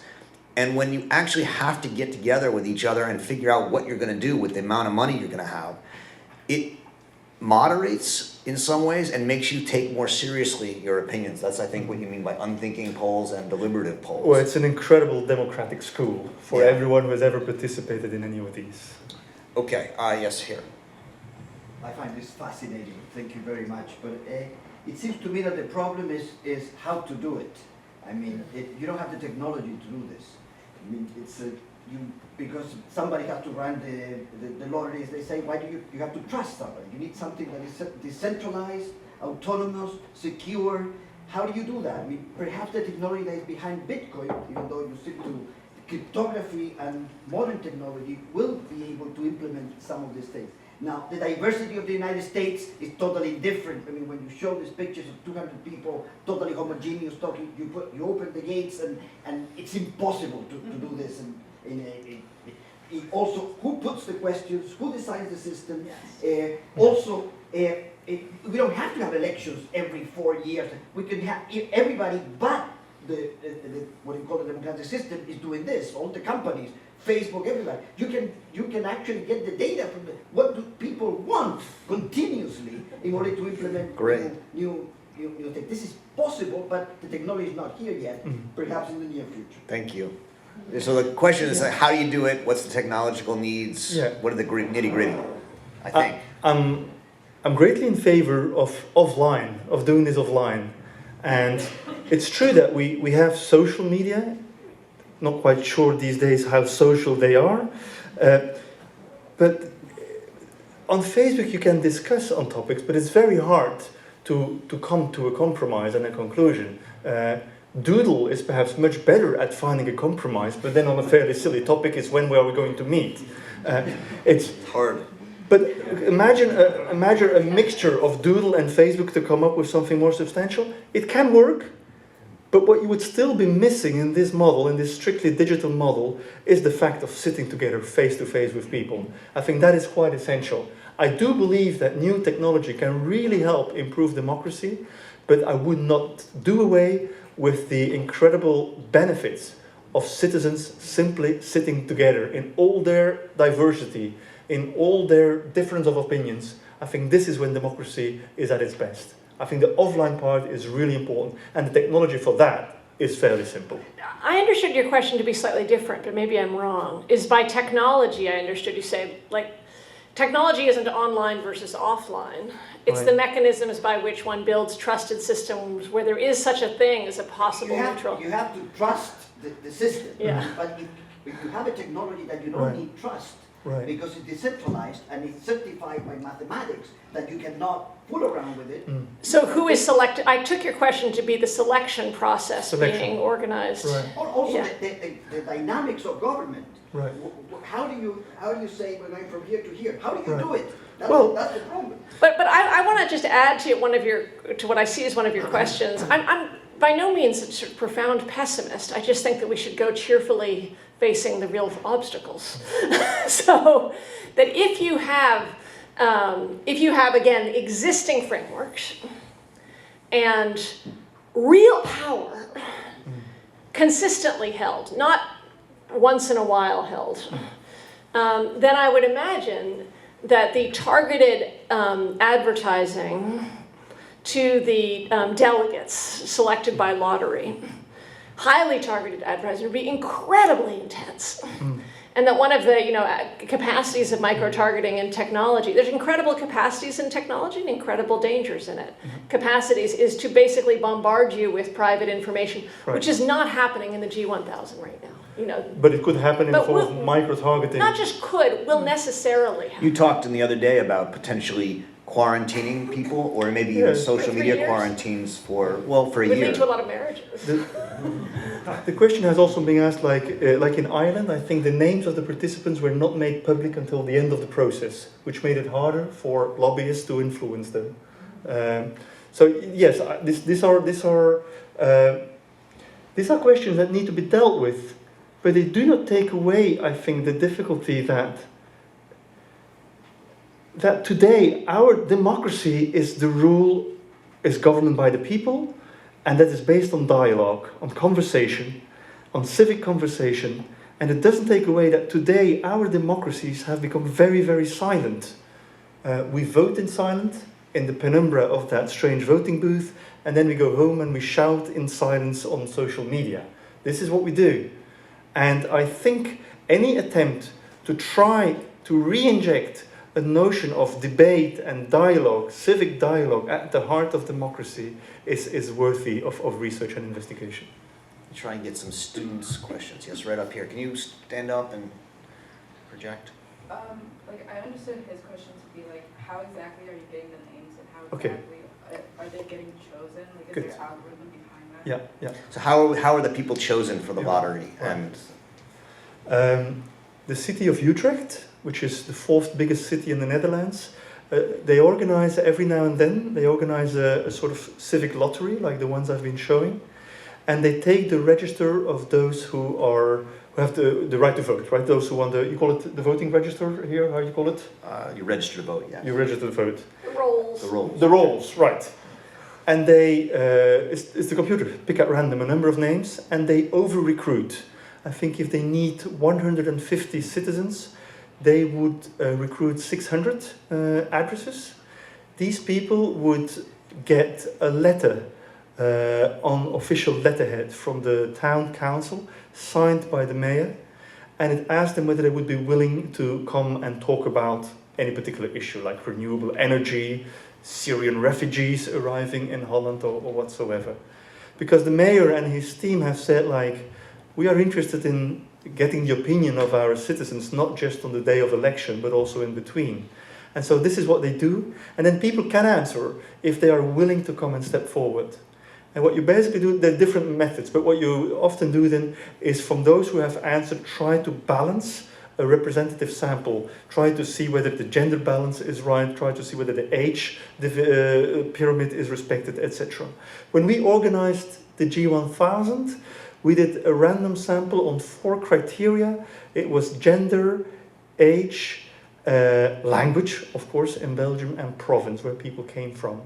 And when you actually have to get together with each other and figure out what you're going to do with the amount of money you're going to have, it moderates in some ways and makes you take more seriously your opinions. That's, I think, what you mean by unthinking polls and deliberative polls.
Well, it's an incredible democratic school for everyone who has ever participated in any of these.
Okay, yes, here.
I find this fascinating. Thank you very much. But it seems to me that the problem is how to do it. I mean, you don't have the technology to do this. I mean, because somebody has to run the lotteries. They say, why do you have to trust somebody? You need something that is decentralized, autonomous, secure. How do you do that? I mean, perhaps the technology that is behind Bitcoin, even though you stick to cryptography and modern technology, will be able to implement some of these things. Now, the diversity of the United States is totally different. I mean, when you show these pictures of 200 people, totally homogeneous talking, you open the gates and it's impossible to do this. Also, who puts the questions, who decides the system? Yes. We don't have to have elections every 4 years. We can have everybody, but what you call the democratic system is doing this. All the companies, Facebook, everybody. You can actually get the data from what do people want continuously in order to implement new things. This is possible, but the technology is not here yet. Perhaps in the near future.
Thank you. So the question is, how do you do it? What's the technological needs? Yeah. What are the nitty-gritty, I think?
I'm greatly in favor of doing this offline. And it's true that we have social media. Not quite sure these days how social they are. But on Facebook you can discuss on topics, but it's very hard to come to a compromise and a conclusion. Doodle is perhaps much better at finding a compromise, but then on a fairly silly topic is when are we going to meet? It's
hard.
But imagine a mixture of Doodle and Facebook to come up with something more substantial. It can work, but what you would still be missing in this model, in this strictly digital model, is the fact of sitting together face to face with people. I think that is quite essential. I do believe that new technology can really help improve democracy, but I would not do away with the incredible benefits of citizens simply sitting together in all their diversity, in all their difference of opinions. I think this is when democracy is at its best. I think the offline part is really important, and the technology for that is fairly simple.
I understood your question to be slightly different, but maybe I'm wrong. Is by technology, I understood you say, like, technology isn't online versus offline. It's
Right.
the mechanisms by which one builds trusted systems where there is such a thing as a possible neutral.
You have to trust the system.
Yeah.
But if you have a technology that you don't
Right.
need trust,
Right.
because it's decentralized and it's certified by mathematics, that you cannot fool around with it.
So who is selected? I took your question to be the selection process
Selection.
being organized.
Right.
Also,
Yeah.
the dynamics of government.
Right.
How do you say we're going from here to here? How do you
Right.
do it? That's,
Well-
that's the problem.
But I want to just add to what I see as one of your questions. I'm by no means a sort of profound pessimist. I just think that we should go cheerfully facing the real obstacles. So that if you have again existing frameworks and real power consistently held, not once in a while held, then I would imagine that the targeted advertising to the delegates selected by lottery, highly targeted advertising, would be incredibly intense. And that one of the capacities of micro-targeting in technology, there's incredible capacities in technology and incredible dangers in it. Capacities is to basically bombard you with private information,
Right.
which is not happening in the G1000 right now.
But it could happen in the
But
form of
we'll-
micro-targeting.
Not just could, will necessarily happen.
You talked in the other day about potentially quarantining people, or maybe even
Yeah.
social
For 3
media
years?
quarantines for a
Would
year.
lead to a lot of marriages.
The question has also been asked, like in Ireland, I think the names of the participants were not made public until the end of the process, which made it harder for lobbyists to influence them. So yes, these are questions that need to be dealt with, but they do not take away, I think, the difficulty that today our democracy is governed by the people, and that is based on dialogue, on conversation, on civic conversation, and it doesn't take away that today our democracies have become very, very silent. We vote in silence in the penumbra of that strange voting booth, and then we go home and we shout in silence on social media. This is what we do. And I think any attempt to try to re-inject a notion of debate and dialogue, civic dialogue, at the heart of democracy is worthy of research and investigation.
Try and get some students' questions. Yes, right up here. Can you stand up and project?
I understood his question to be how exactly are you getting the names, and how
Okay.
exactly are they getting chosen? Is
Good.
there algorithm behind that?
Yeah.
So how are the people chosen for the lottery?
Right. The city of Utrecht, which is the 4th biggest city in the Netherlands, they organize every now and then, they organize a sort of civic lottery, like the ones I've been showing, and they take the register of those who have the right to vote, right? Those who want you call it the voting register here, how you call it?
You register to vote, yeah.
You register to vote.
The roles.
The rolls.
The rolls, right. And they, it's the computer, pick at random a number of names, and they over-recruit. I think if they need 150 citizens, they would recruit 600 addresses. These people would get a letter on official letterhead from the town council, signed by the mayor, and it asked them whether they would be willing to come and talk about any particular issue, like renewable energy, Syrian refugees arriving in Holland, or whatsoever. Because the mayor and his team have said, we are interested in getting the opinion of our citizens, not just on the day of election, but also in between. And so this is what they do. And then people can answer if they are willing to come and step forward. And what you basically do, there are different methods, but what you often do then is from those who have answered, try to balance a representative sample, try to see whether the gender balance is right, try to see whether the age pyramid is respected, etc. When we organized the G1000, we did a random sample on 4 criteria. It was gender, age, language, of course, in Belgium, and province, where people came from.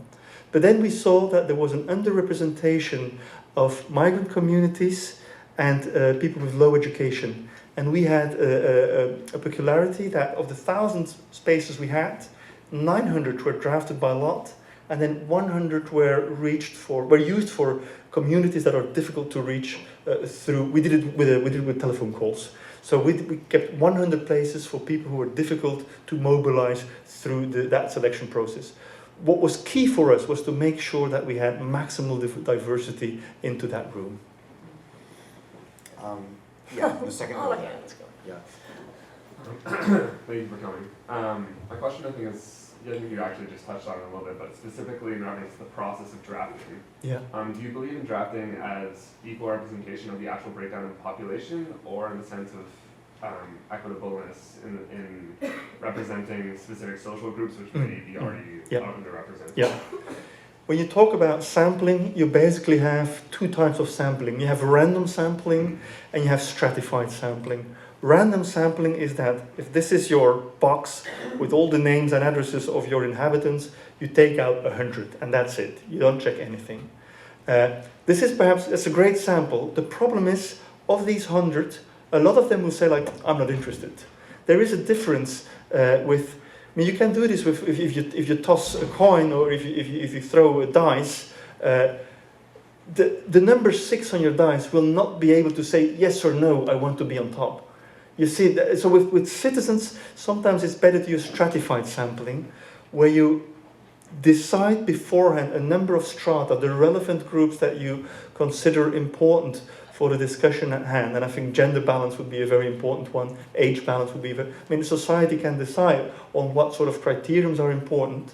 But then we saw that there was an underrepresentation of migrant communities and people with low education. And we had a peculiarity that of the 1,000 spaces we had, 900 were drafted by lot, and then 100 were used for communities that are difficult to reach through. We did it with telephone calls. So we kept 100 places for people who were difficult to mobilize through that selection process. What was key for us was to make sure that we had maximal diversity into that room.
Yeah, the second
All
one.
hands go.
Yeah.
Thank you for coming. My question, I think, is, I think you actually just touched on it a little bit, but specifically in reference to the process of drafting.
Yeah.
Do you believe in drafting as equal representation of the actual breakdown of the population, or in the sense of equitableness in representing specific social groups which may be already underrepresented?
Yeah. When you talk about sampling, you basically have two types of sampling. You have random sampling and you have stratified sampling. Random sampling is that if this is your box with all the names and addresses of your inhabitants, you take out 100 and that's it. You don't check anything. This is perhaps, it's a great sample. The problem is, of these 100, a lot of them will say, like, I'm not interested. There is a difference with, I mean, you can do this with if you toss a coin or if you throw a dice. The number 6 on your dice will not be able to say yes or no, I want to be on top. You see, so with citizens, sometimes it's better to use stratified sampling, where you decide beforehand a number of strata, the relevant groups that you consider important for the discussion at hand. And I think gender balance would be a very important one, age balance would be I mean, society can decide on what sort of criteriums are important.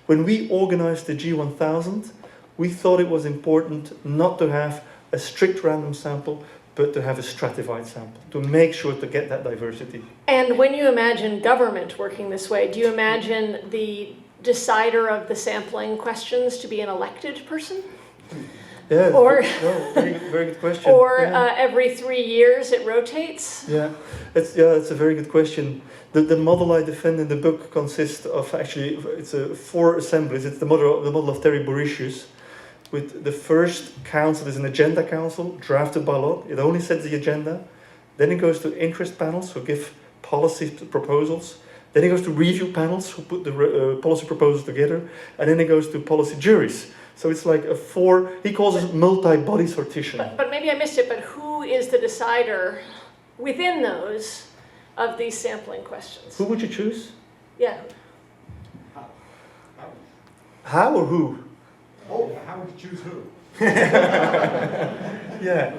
When we organized the G1000, we thought it was important not to have a strict random sample, but to have a stratified sample, to make sure to get that diversity.
And when you imagine government working this way, do you imagine the decider of the sampling questions to be an elected person?
Yeah,
Or
very good question.
Or
yeah.
Every 3 years it rotates?
Yeah, it's a very good question. The model I defend in the book consists of actually, it's 4 assemblies. It's the model of Terry Borisius. With the first council is an agenda council drafted by lot. It only sets the agenda. Then it goes to interest panels who give policy proposals. Then it goes to review panels who put the policy proposals together. And then it goes to policy juries. So it's like a 4, he calls it multi-body sortition.
But maybe I missed it, but who is the decider within those of these sampling questions?
Who would you choose?
Yeah.
How or who?
Oh, how would you choose who?
Yeah,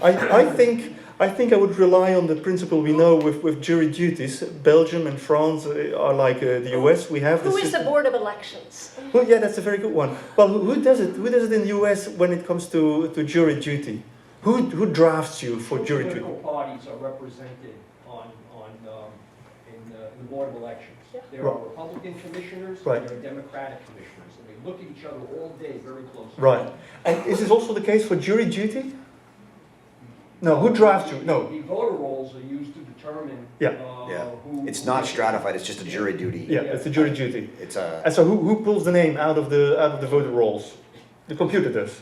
I think I would rely on the principle we know with jury duties. Belgium and France are like the US. We have
Who is the Board of Elections?
Well, yeah, that's a very good one. Well, who does it? Who does it in the US when it comes to jury duty? Who drafts you for jury duty?
Political parties are represented in the Board of Elections.
Yeah.
There are Republican commissioners
Right.
and there are Democratic commissioners, and they look at each other all day very closely.
Right. And is this also the case for jury duty? No, who drafts you? No.
The voter rolls are used to determine
Yeah.
Yeah.
who...
It's not stratified, it's just a jury duty.
Yeah, it's a jury duty.
It's a,
And so who pulls the name out of the voter rolls? The computer does.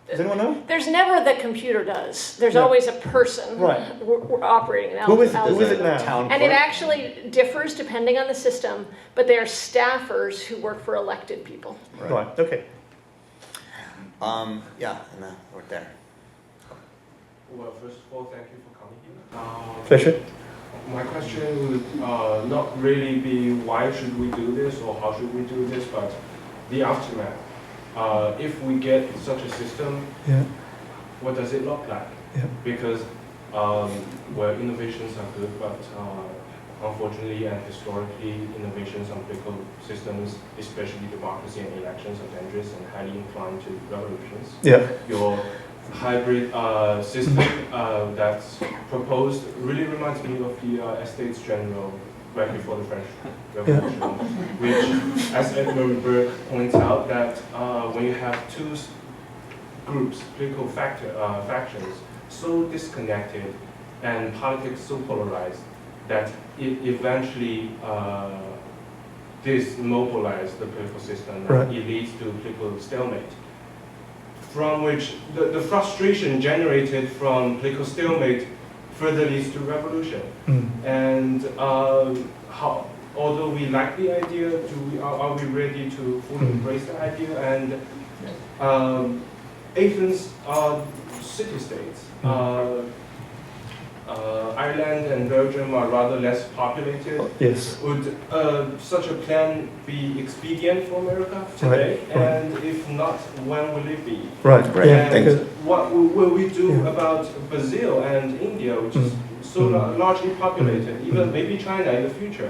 Does anyone know?
There's never the computer does. There's
Yeah.
always a person
Right.
we're operating an
Who is
algorithm.
it now?
town
And it
clerk.
actually differs depending on the system, but they are staffers who work for elected people.
Right. Okay.
Yeah, and right there.
Well, first of all, thank you for coming here.
Pleasure.
My question would not really be why should we do this or how should we do this, but the aftermath. If we get such a system,
Yeah.
what does it look like?
Yeah.
Because, well, innovations are good, but unfortunately and historically, innovations on political systems, especially democracy and elections, are dangerous and highly inclined to revolutions.
Yeah.
Your hybrid system that's proposed really reminds me of the Estates General right before the French Revolution, which, as Edmund Burke points out, that when you have two groups, political factions, so disconnected and politics so polarized, that eventually dismobilize the political system,
Right.
and it leads to political stalemate. From which the frustration generated from political stalemate further leads to revolution. And although we like the idea, are we ready to fully embrace the idea? And Athens are city-states. Ireland and Belgium are rather less populated.
Yes.
Would such a plan be expedient for America today?
Right.
And if not, when will it be?
Right.
Right.
Yeah.
And
because-
what will we do
Yeah.
about Brazil and India, which is so largely populated, even maybe China in the future?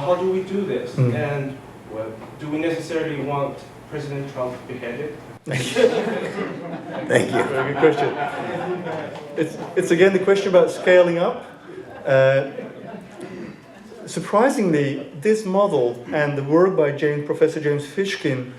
How do we do this? And well, do we necessarily want President Trump beheaded?
Thank you.
Very good question. It's again the question about scaling up. Surprisingly, this model and the work by Professor James Fishkin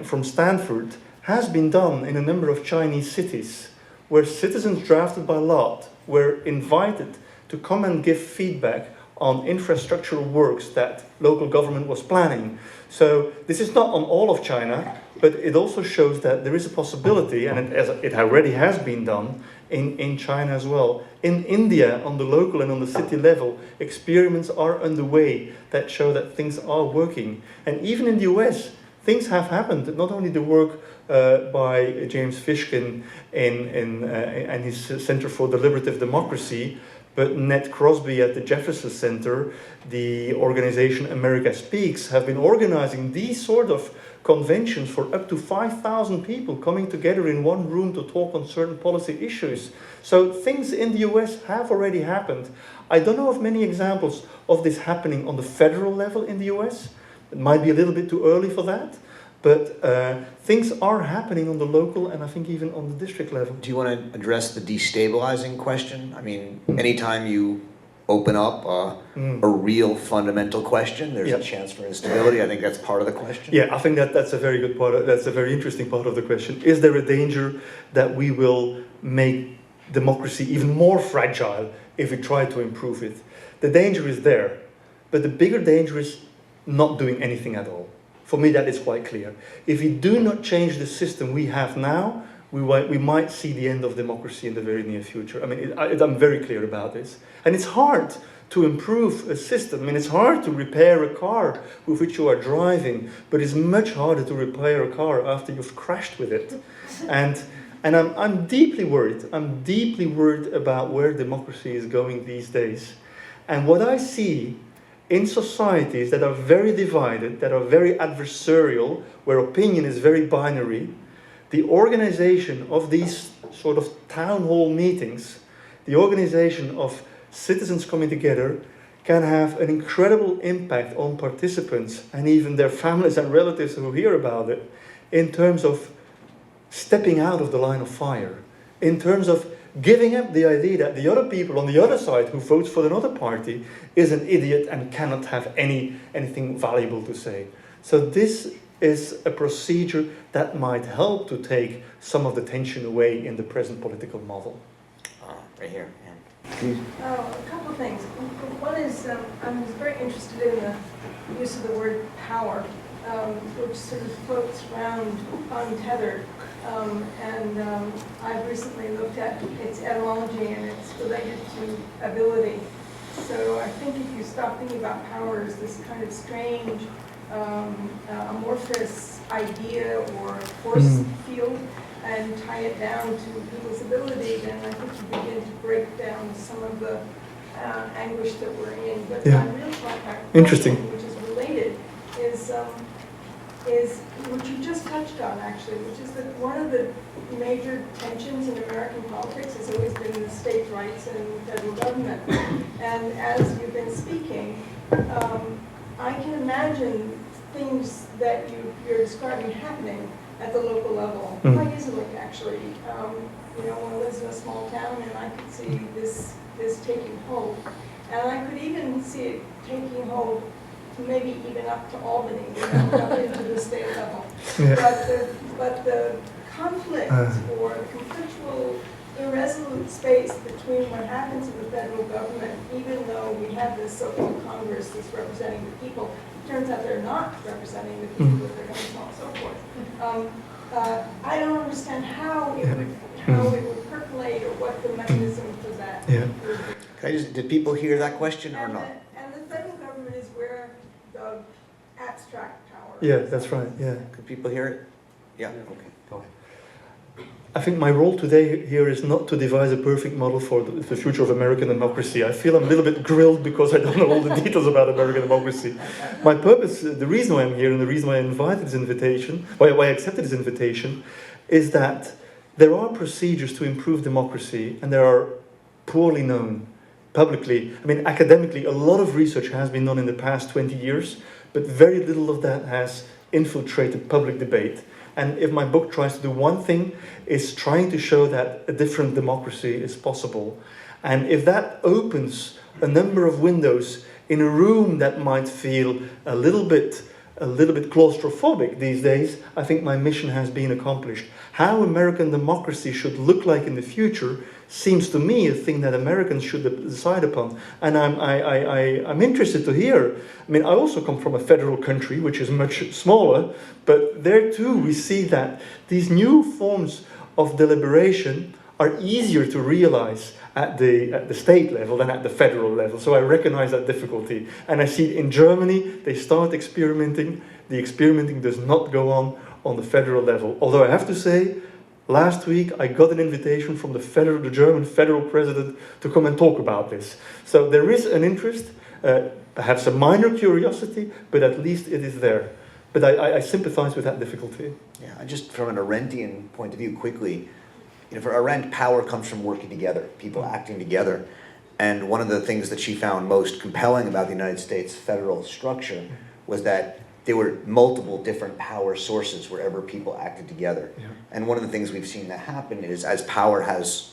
from Stanford has been done in a number of Chinese cities, where citizens drafted by lot were invited to come and give feedback on infrastructural works that local government was planning. So this is not on all of China, but it also shows that there is a possibility, and it already has been done, in China as well. In India, on the local and on the city level, experiments are underway that show that things are working. And even in the US, things have happened. Not only the work by James Fishkin and his Center for Deliberative Democracy, but Ned Crosby at the Jefferson Center, the organization America Speaks, have been organizing these sort of conventions for up to 5,000 people coming together in one room to talk on certain policy issues. So things in the US have already happened. I don't know of many examples of this happening on the federal level in the US. It might be a little bit too early for that, but things are happening on the local and I think even on the district level.
Do you want to address the destabilizing question? I mean, anytime you open up a real fundamental question, there's a chance for instability. I think that's part of the question.
Yeah, I think that's a very good part. That's a very interesting part of the question. Is there a danger that we will make democracy even more fragile if we try to improve it? The danger is there, but the bigger danger is not doing anything at all. For me, that is quite clear. If we do not change the system we have now, we might see the end of democracy in the very near future. I mean, I'm very clear about this. And it's hard to improve a system. I mean, it's hard to repair a car with which you are driving, but it's much harder to repair a car after you've crashed with it. And I'm deeply worried. I'm deeply worried about where democracy is going these days. And what I see in societies that are very divided, that are very adversarial, where opinion is very binary, the organization of these sort of town hall meetings, the organization of citizens coming together, can have an incredible impact on participants and even their families and relatives who hear about it, in terms of stepping out of the line of fire, in terms of giving up the idea that the other people on the other side who votes for another party is an idiot and cannot have anything valuable to say. So this is a procedure that might help to take some of the tension away in the present political model.
Right here.
A couple of things. One is I'm very interested in the use of the word power, which sort of floats around untethered. I've recently looked at its etymology and it's related to ability. So I think if you stop thinking about power as this kind of strange, amorphous idea or force field and tie it down to people's ability, then I think you begin to break down some of the anguish that we're in. But my real
Interesting.
question, which is related, is what you just touched on actually, which is that one of the major tensions in American politics has always been the states' rights and federal government. And as you've been speaking, I can imagine things that you're describing happening at the local level, quite easily actually. When I was in a small town and I could see this taking hold. And I could even see it taking hold maybe even up to Albany, up into the state level. Yeah. But the conflict or conflictual, irresolute space between what happens in the federal government, even though this so-called Congress that's representing the people. It turns out they're not representing the people that they're going to tell and so forth. I don't understand how it would percolate or what the mechanism for that would be.
Did people hear that question or not?
And the federal government is where the abstract power.
Yeah, that's right. Yeah.
Could people hear it? Yeah. Okay. Go ahead.
I think my role today here is not to devise a perfect model for the future of American democracy. I feel I'm a little bit grilled because I don't know all the details about American democracy. My purpose, the reason why I'm here and the reason why I invited this invitation, why I accepted this invitation, is that there are procedures to improve democracy and they are poorly known publicly. I mean, academically, a lot of research has been done in the past 20 years, but very little of that has infiltrated public debate. And if my book tries to do one thing, is trying to show that a different democracy is possible. And if that opens a number of windows in a room that might feel a little bit claustrophobic these days, I think my mission has been accomplished. How American democracy should look like in the future seems to me a thing that Americans should decide upon. And I'm interested to hear. I mean, I also come from a federal country, which is much smaller, but there too we see that these new forms of deliberation are easier to realize at the state level than at the federal level. So I recognize that difficulty. And I see in Germany, they start experimenting. The experimenting does not go on the federal level. Although I have to say, last week I got an invitation from the German federal president to come and talk about this. So there is an interest, perhaps a minor curiosity, but at least it is there. But I sympathize with that difficulty.
Yeah, just from an Arendtian point of view, quickly, for Arendt, power comes from working together, people acting together. And one of the things that she found most compelling about the United States federal structure was that there were multiple different power sources wherever people acted together. Yeah. And one of the things we've seen that happen is as power has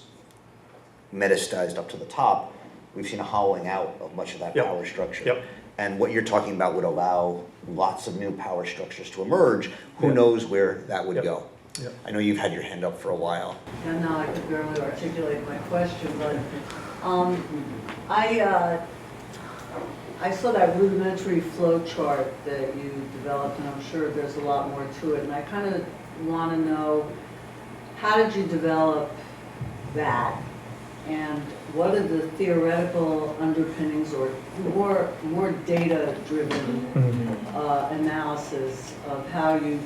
metastasized up to the top, we've seen a hollowing out of much of that power structure. Yep. And what you're talking about would allow lots of new power structures to emerge. Who knows where that would go? Yep. I know you've had your hand up for a while.
And now I could barely articulate my question, but I saw that rudimentary flow chart that you developed, and I'm sure there's a lot more to it. And I kind of want to know, how did you develop that? And what are the theoretical underpinnings or more data-driven analysis of how you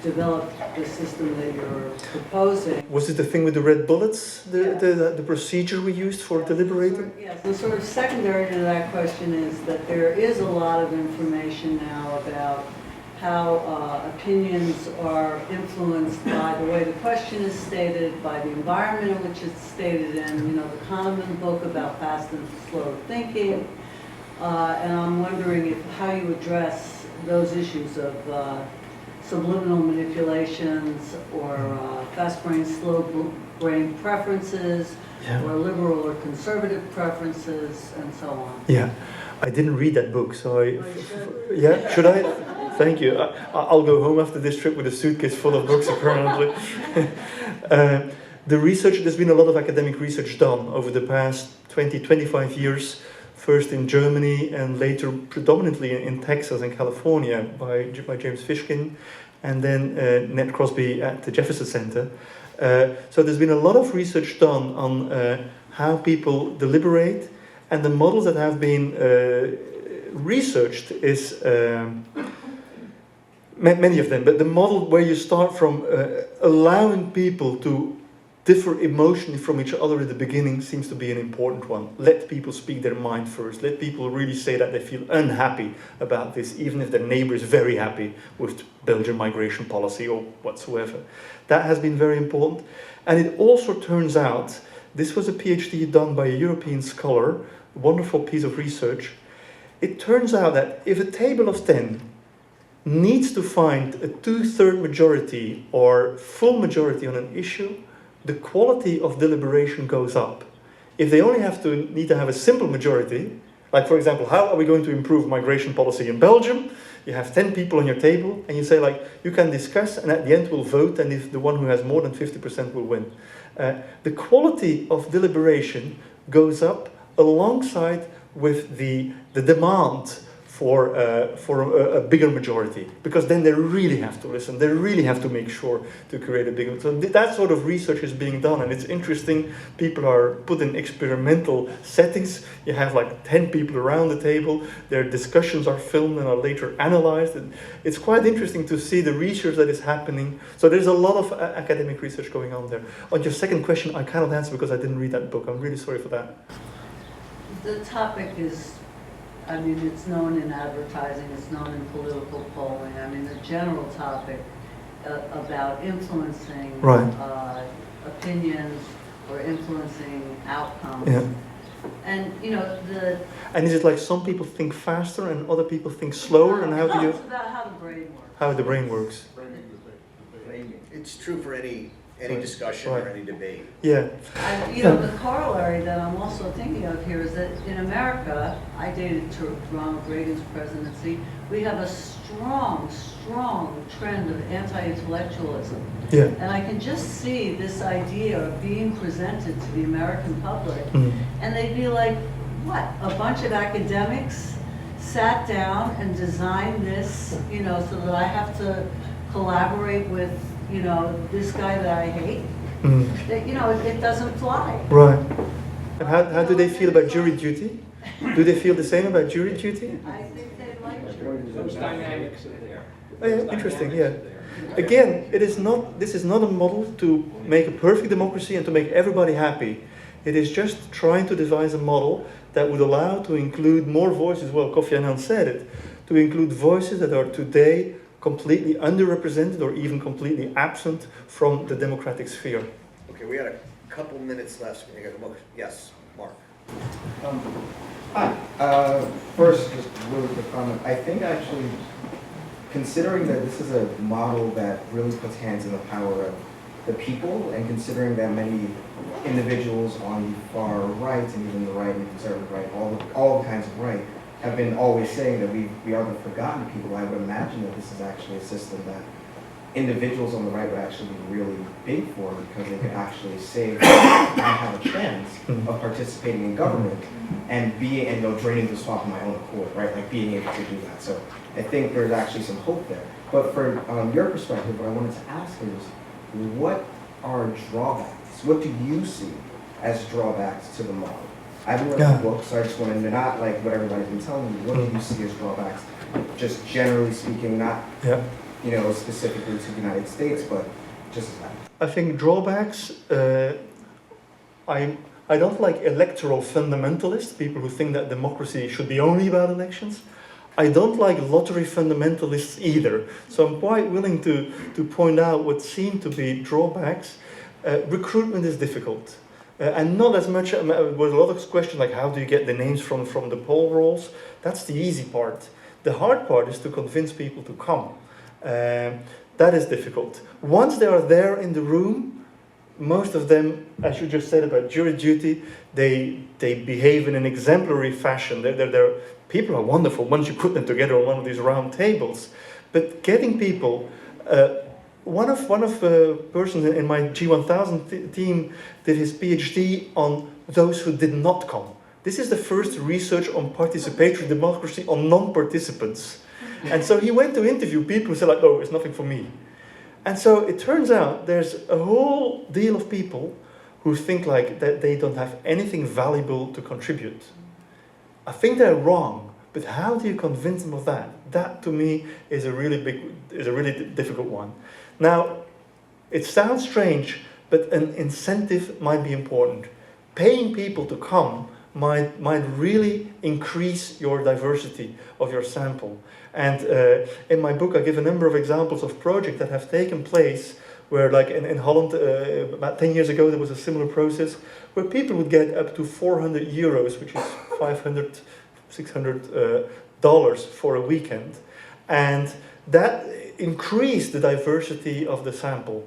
developed the system that you're proposing?
Was it the thing with the red bullets, the procedure we used for deliberating?
Yes, the sort of secondary to that question is that there is a lot of information now about how opinions are influenced by the way the question is stated, by the environment in which it's stated in, the Kahneman book about fast and slow thinking. And I'm wondering how you address those issues of subliminal manipulations or fast brain, slow brain preferences, or liberal or conservative preferences, and so on.
Yeah, I didn't read that book, so should I? Thank you. I'll go home after this trip with a suitcase full of books, apparently. The research, there's been a lot of academic research done over the past 20, 25 years, first in Germany and later predominantly in Texas and California by James Fishkin, and then Ned Crosby at the Zephyr Center. So there's been a lot of research done on how people deliberate, and the models that have been researched is many of them, but the model where you start from allowing people to differ emotionally from each other at the beginning seems to be an important one. Let people speak their mind first. Let people really say that they feel unhappy about this, even if their neighbor is very happy with Belgian migration policy or whatsoever. That has been very important. And it also turns out, this was a PhD done by a European scholar, a wonderful piece of research. It turns out that if a table of 10 needs to find a 2/3 majority or full majority on an issue, the quality of deliberation goes up. If they only need to have a simple majority, like for example, how are we going to improve migration policy in Belgium? You have 10 people on your table and you say you can discuss and at the end we'll vote, and if the one who has more than 50% will win. The quality of deliberation goes up alongside with the demand for a bigger majority, because then they really have to listen, they really have to make sure to create a bigger, so that sort of research is being done, and it's interesting. People are put in experimental settings. You have like 10 people around the table, their discussions are filmed and are later analyzed, and it's quite interesting to see the research that is happening. So there's a lot of academic research going on there. On your second question, I cannot answer because I didn't read that book. I'm really sorry for that.
The topic is, I mean, it's known in advertising, it's known in political polling. I mean, the general topic about influencing opinions or influencing outcomes.
Yeah.
And, you know,
And is it like some people think faster and other people think slower? And how do you...
It's about how the brain works.
How the brain works.
It's true for any discussion or any debate.
Yeah.
You know, the corollary that I'm also thinking of here is that in America, I dated Ronald Reagan's presidency, we have a strong trend of anti-intellectualism.
Yeah.
And I can just see this idea being presented to the American public, and they'd be like, what, a bunch of academics sat down and designed this, you know, so that I have to collaborate with, you know, this guy that I hate. That, you know, it doesn't fly.
Right. And how do they feel about jury duty? Do they feel the same about jury duty?
I think they like
Those dynamics are there.
Oh, yeah, interesting, yeah. Again, this is not a model to make a perfect democracy and to make everybody happy. It is just trying to devise a model that would allow to include more voices, well, Kofi Annan said it, to include voices that are today completely underrepresented or even completely absent from the democratic sphere.
Okay, we got a couple minutes left. Yes, Mark.
Hi. First, just a really quick comment. I think actually, considering that this is a model that really puts hands in the power of the people, and considering that many individuals on the far right and even the right and conservative right, all kinds of right, have been always saying that we are the forgotten people, I would imagine that this is actually a system that individuals on the right would actually be really big for, because they could actually say I have a chance of participating in government and draining the swamp on my own accord, right? Like being able to do that. So I think there's actually some hope there. But for your perspective, what I wanted to ask is, what are drawbacks? What do you see as drawbacks to the model? I haven't read the book, so I just want to know, not like what everybody's been telling you, what do you see as drawbacks? Just generally speaking, not you know, specifically to the United States, but just as that.
I think drawbacks, I don't like electoral fundamentalists, people who think that democracy should be only about elections. I don't like lottery fundamentalists either. So I'm quite willing to point out what seem to be drawbacks. Recruitment is difficult. And not as much, there was a lot of questions like how do you get the names from the poll rolls? That's the easy part. The hard part is to convince people to come. That is difficult. Once they are there in the room, most of them, as you just said about jury duty, they behave in an exemplary fashion. People are wonderful once you put them together on one of these round tables. But getting people, one of the persons in my G1000 team did his PhD on those who did not come. This is the first research on participatory democracy on non-participants. And so he went to interview people who said like, oh, it's nothing for me. And so it turns out there's a whole deal of people who think like that they don't have anything valuable to contribute. I think they're wrong, but how do you convince them of that? That to me is a really difficult one. Now, it sounds strange, but an incentive might be important. Paying people to come might really increase your diversity of your sample. And in my book, I give a number of examples of projects that have taken place where, like in Holland, about 10 years ago, there was a similar process where people would get up to 400 euros, which is $500, $600 for a weekend. And that increased the diversity of the sample.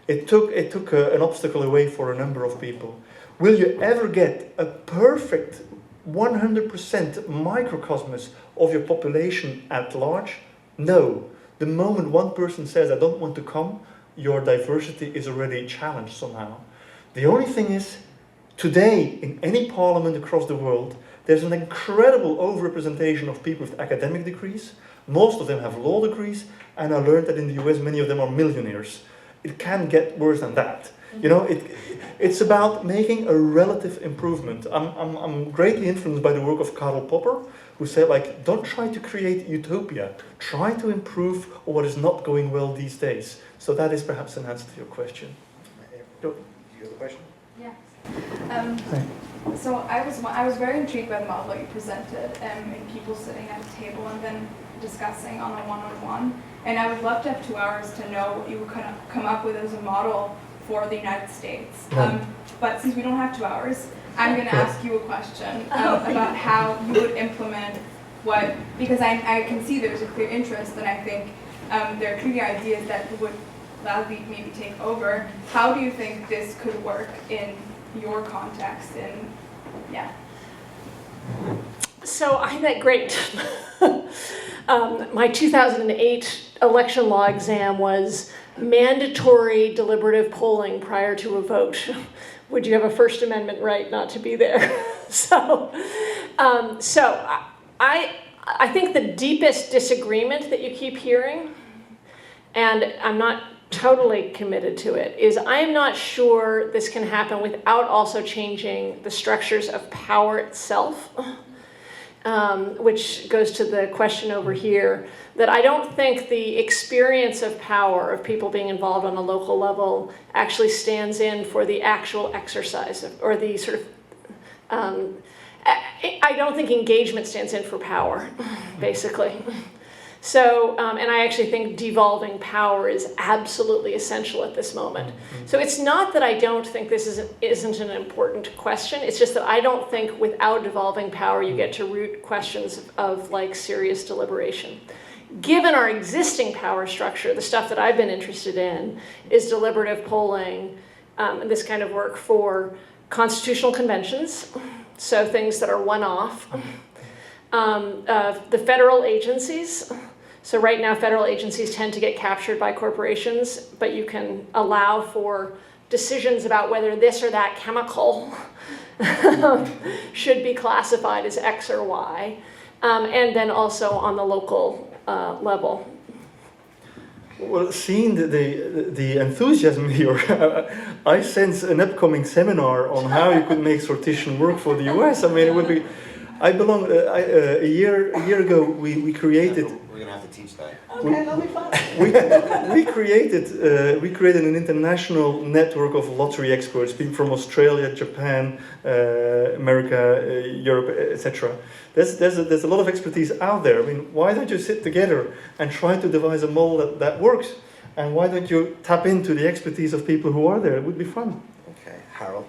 It took an obstacle away for a number of people. Will you ever get a perfect 100% microcosmos of your population at large? No. The moment one person says, I don't want to come, your diversity is already challenged somehow. The only thing is, today, in any parliament across the world, there's an incredible overrepresentation of people with academic degrees. Most of them have law degrees, and I learned that in the US, many of them are millionaires. It can get worse than that. You know, it's about making a relative improvement. I'm greatly influenced by the work of Karl Popper, who said, like, don't try to create utopia. Try to improve what is not going well these days. So that is perhaps an answer to your question. Do you have a question?
Yes. So I was very intrigued by the model that you presented, and people sitting at a table and then discussing on a one-on-one. And I would love to have 2 hours to know what you would kind of come up with as a model for the United States. But since we don't have 2 hours, I'm going to ask you a question about how you would implement what, because I can see there's a clear interest, and I think there are clear ideas that would gladly maybe take over. How do you think this could work in your context? And yeah.
So I think great. My 2008 election law exam was mandatory deliberative polling prior to a vote. Would you have a First Amendment right not to be there? So I think the deepest disagreement that you keep hearing, and I'm not totally committed to it, is I'm not sure this can happen without also changing the structures of power itself, which goes to the question over here, that I don't think the experience of power, of people being involved on a local level, actually stands in for the actual exercise of, or the sort of, I don't think engagement stands in for power, basically. So, and I actually think devolving power is absolutely essential at this moment. So it's not that I don't think this isn't an important question, it's just that I don't think without devolving power you get to root questions of like serious deliberation. Given our existing power structure, the stuff that I've been interested in is deliberative polling, and this kind of work for constitutional conventions, so things that are one-off. The federal agencies. So right now, federal agencies tend to get captured by corporations, but you can allow for decisions about whether this or that chemical should be classified as X or Y, and then also on the local level.
Well, seeing the enthusiasm here, I sense an upcoming seminar on how you could make sortition work for the US. I mean, it would be. I belong. A year ago, we created.
We're gonna have to teach that.
Okay, that'll be fun.
We created an international network of lottery experts, people from Australia, Japan, America, Europe, etc. There's a lot of expertise out there. I mean, why don't you sit together and try to devise a model that works? And why don't you tap into the expertise of people who are there? It would be fun.
Okay, Harold.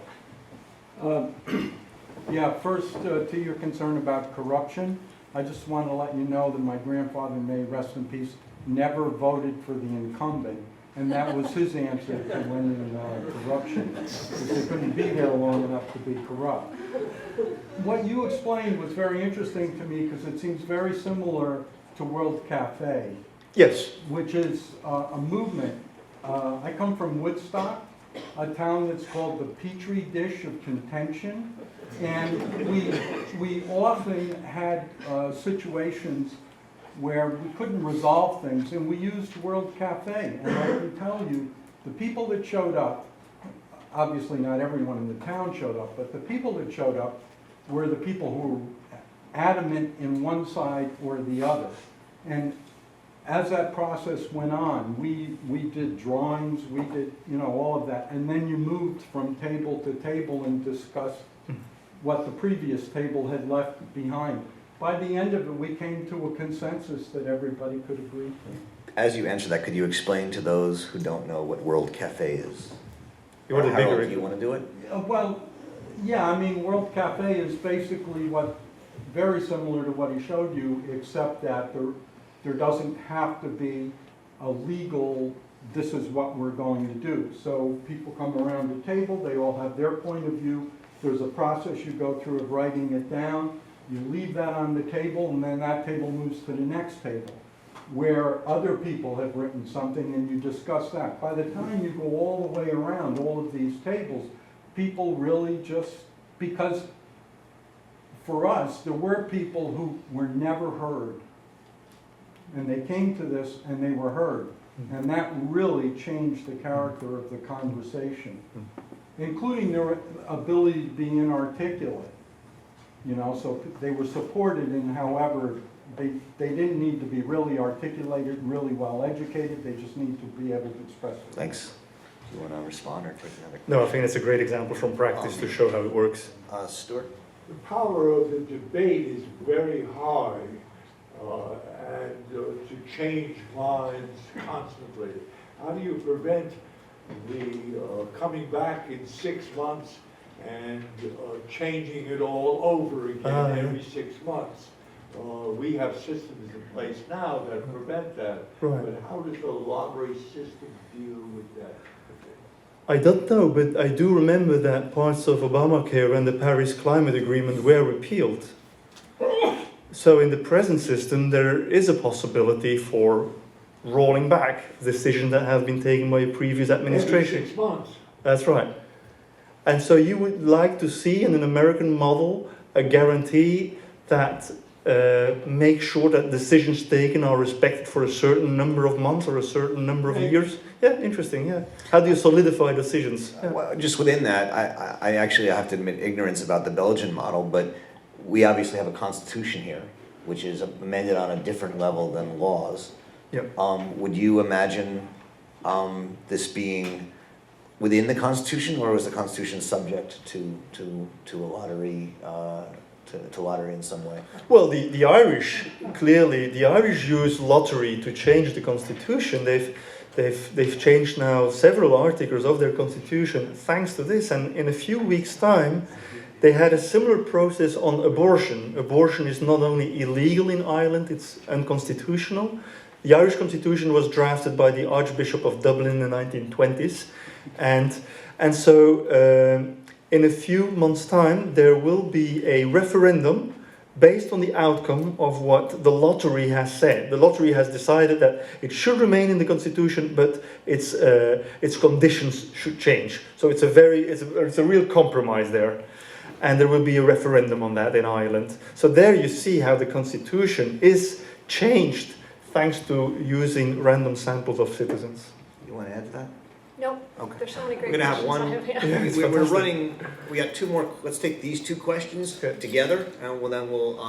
Yeah, first to your concern about corruption, I just want to let you know that my grandfather, may rest in peace, never voted for the incumbent, and that was his answer to winning corruption, because they couldn't be there long enough to be corrupt. What you explained was very interesting to me because it seems very similar to World Cafe.
Yes.
Which is a movement. I come from Woodstock, a town that's called the Petri dish of contention. And we often had situations where we couldn't resolve things, and we used World Cafe. And I can tell you, the people that showed up, obviously not everyone in the town showed up, but the people that showed up were the people who were adamant in one side or the other. And as that process went on, we did drawings, we did, all of that, and then you moved from table to table and discussed what the previous table had left behind. By the end of it, we came to a consensus that everybody could agree to.
As you answer that, could you explain to those who don't know what World Cafe is?
Harold,
do you want to do it?
Well, yeah, I mean, World Cafe is basically very similar to what he showed you, except that there doesn't have to be a legal, this is what we're going to do. So people come around the table, they all have their point of view. There's a process you go through of writing it down. You leave that on the table, and then that table moves to the next table, where other people have written something, and you discuss that. By the time you go all the way around all of these tables, people really just, because for us, there were people who were never heard. And they came to this and they were heard. And that really changed the character of the conversation, including their ability to be inarticulate. You know, so they were supported in however, they didn't need to be really articulated, really well educated, they just need to be able to express it.
Thanks. Do you want to respond or take another?
No, I think it's a great example from practice to show how it works.
Stuart?
The power of the debate is very high, and to change minds constantly. How do you prevent the coming back in 6 months and changing it all over again every 6 months? We have systems in place now that prevent that, but how does the lottery system deal with that?
I don't know, but I do remember that parts of Obamacare and the Paris Climate Agreement were repealed. So in the present system, there is a possibility for rolling back decisions that have been taken by a previous administration.
Every 6 months.
That's right. And so you would like to see in an American model a guarantee that make sure that decisions taken are respected for a certain number of months or a certain number of years? Yeah, interesting, yeah. How do you solidify decisions? Yeah.
Well, just within that, I actually have to admit ignorance about the Belgian model, but we obviously have a constitution here, which is amended on a different level than laws.
Yep.
Would you imagine this being within the constitution, or was the constitution subject to a lottery? To lottery in some way?
Well, the Irish, clearly, the Irish use lottery to change the constitution. They've changed now several articles of their constitution thanks to this, and in a few weeks' time, they had a similar process on abortion. Abortion is not only illegal in Ireland, it's unconstitutional. The Irish constitution was drafted by the Archbishop of Dublin in the 1920s, and so in a few months' time, there will be a referendum based on the outcome of what the lottery has said. The lottery has decided that it should remain in the constitution, but its conditions should change. So it's a real compromise there, and there will be a referendum on that in Ireland. So there you see how the constitution is changed thanks to using random samples of citizens.
You want to add to that?
Nope.
Okay.
There's so many great
We're gonna have
questions
one.
I have, yeah.
We're running. We got 2 more. Let's take these 2 questions together, and then we'll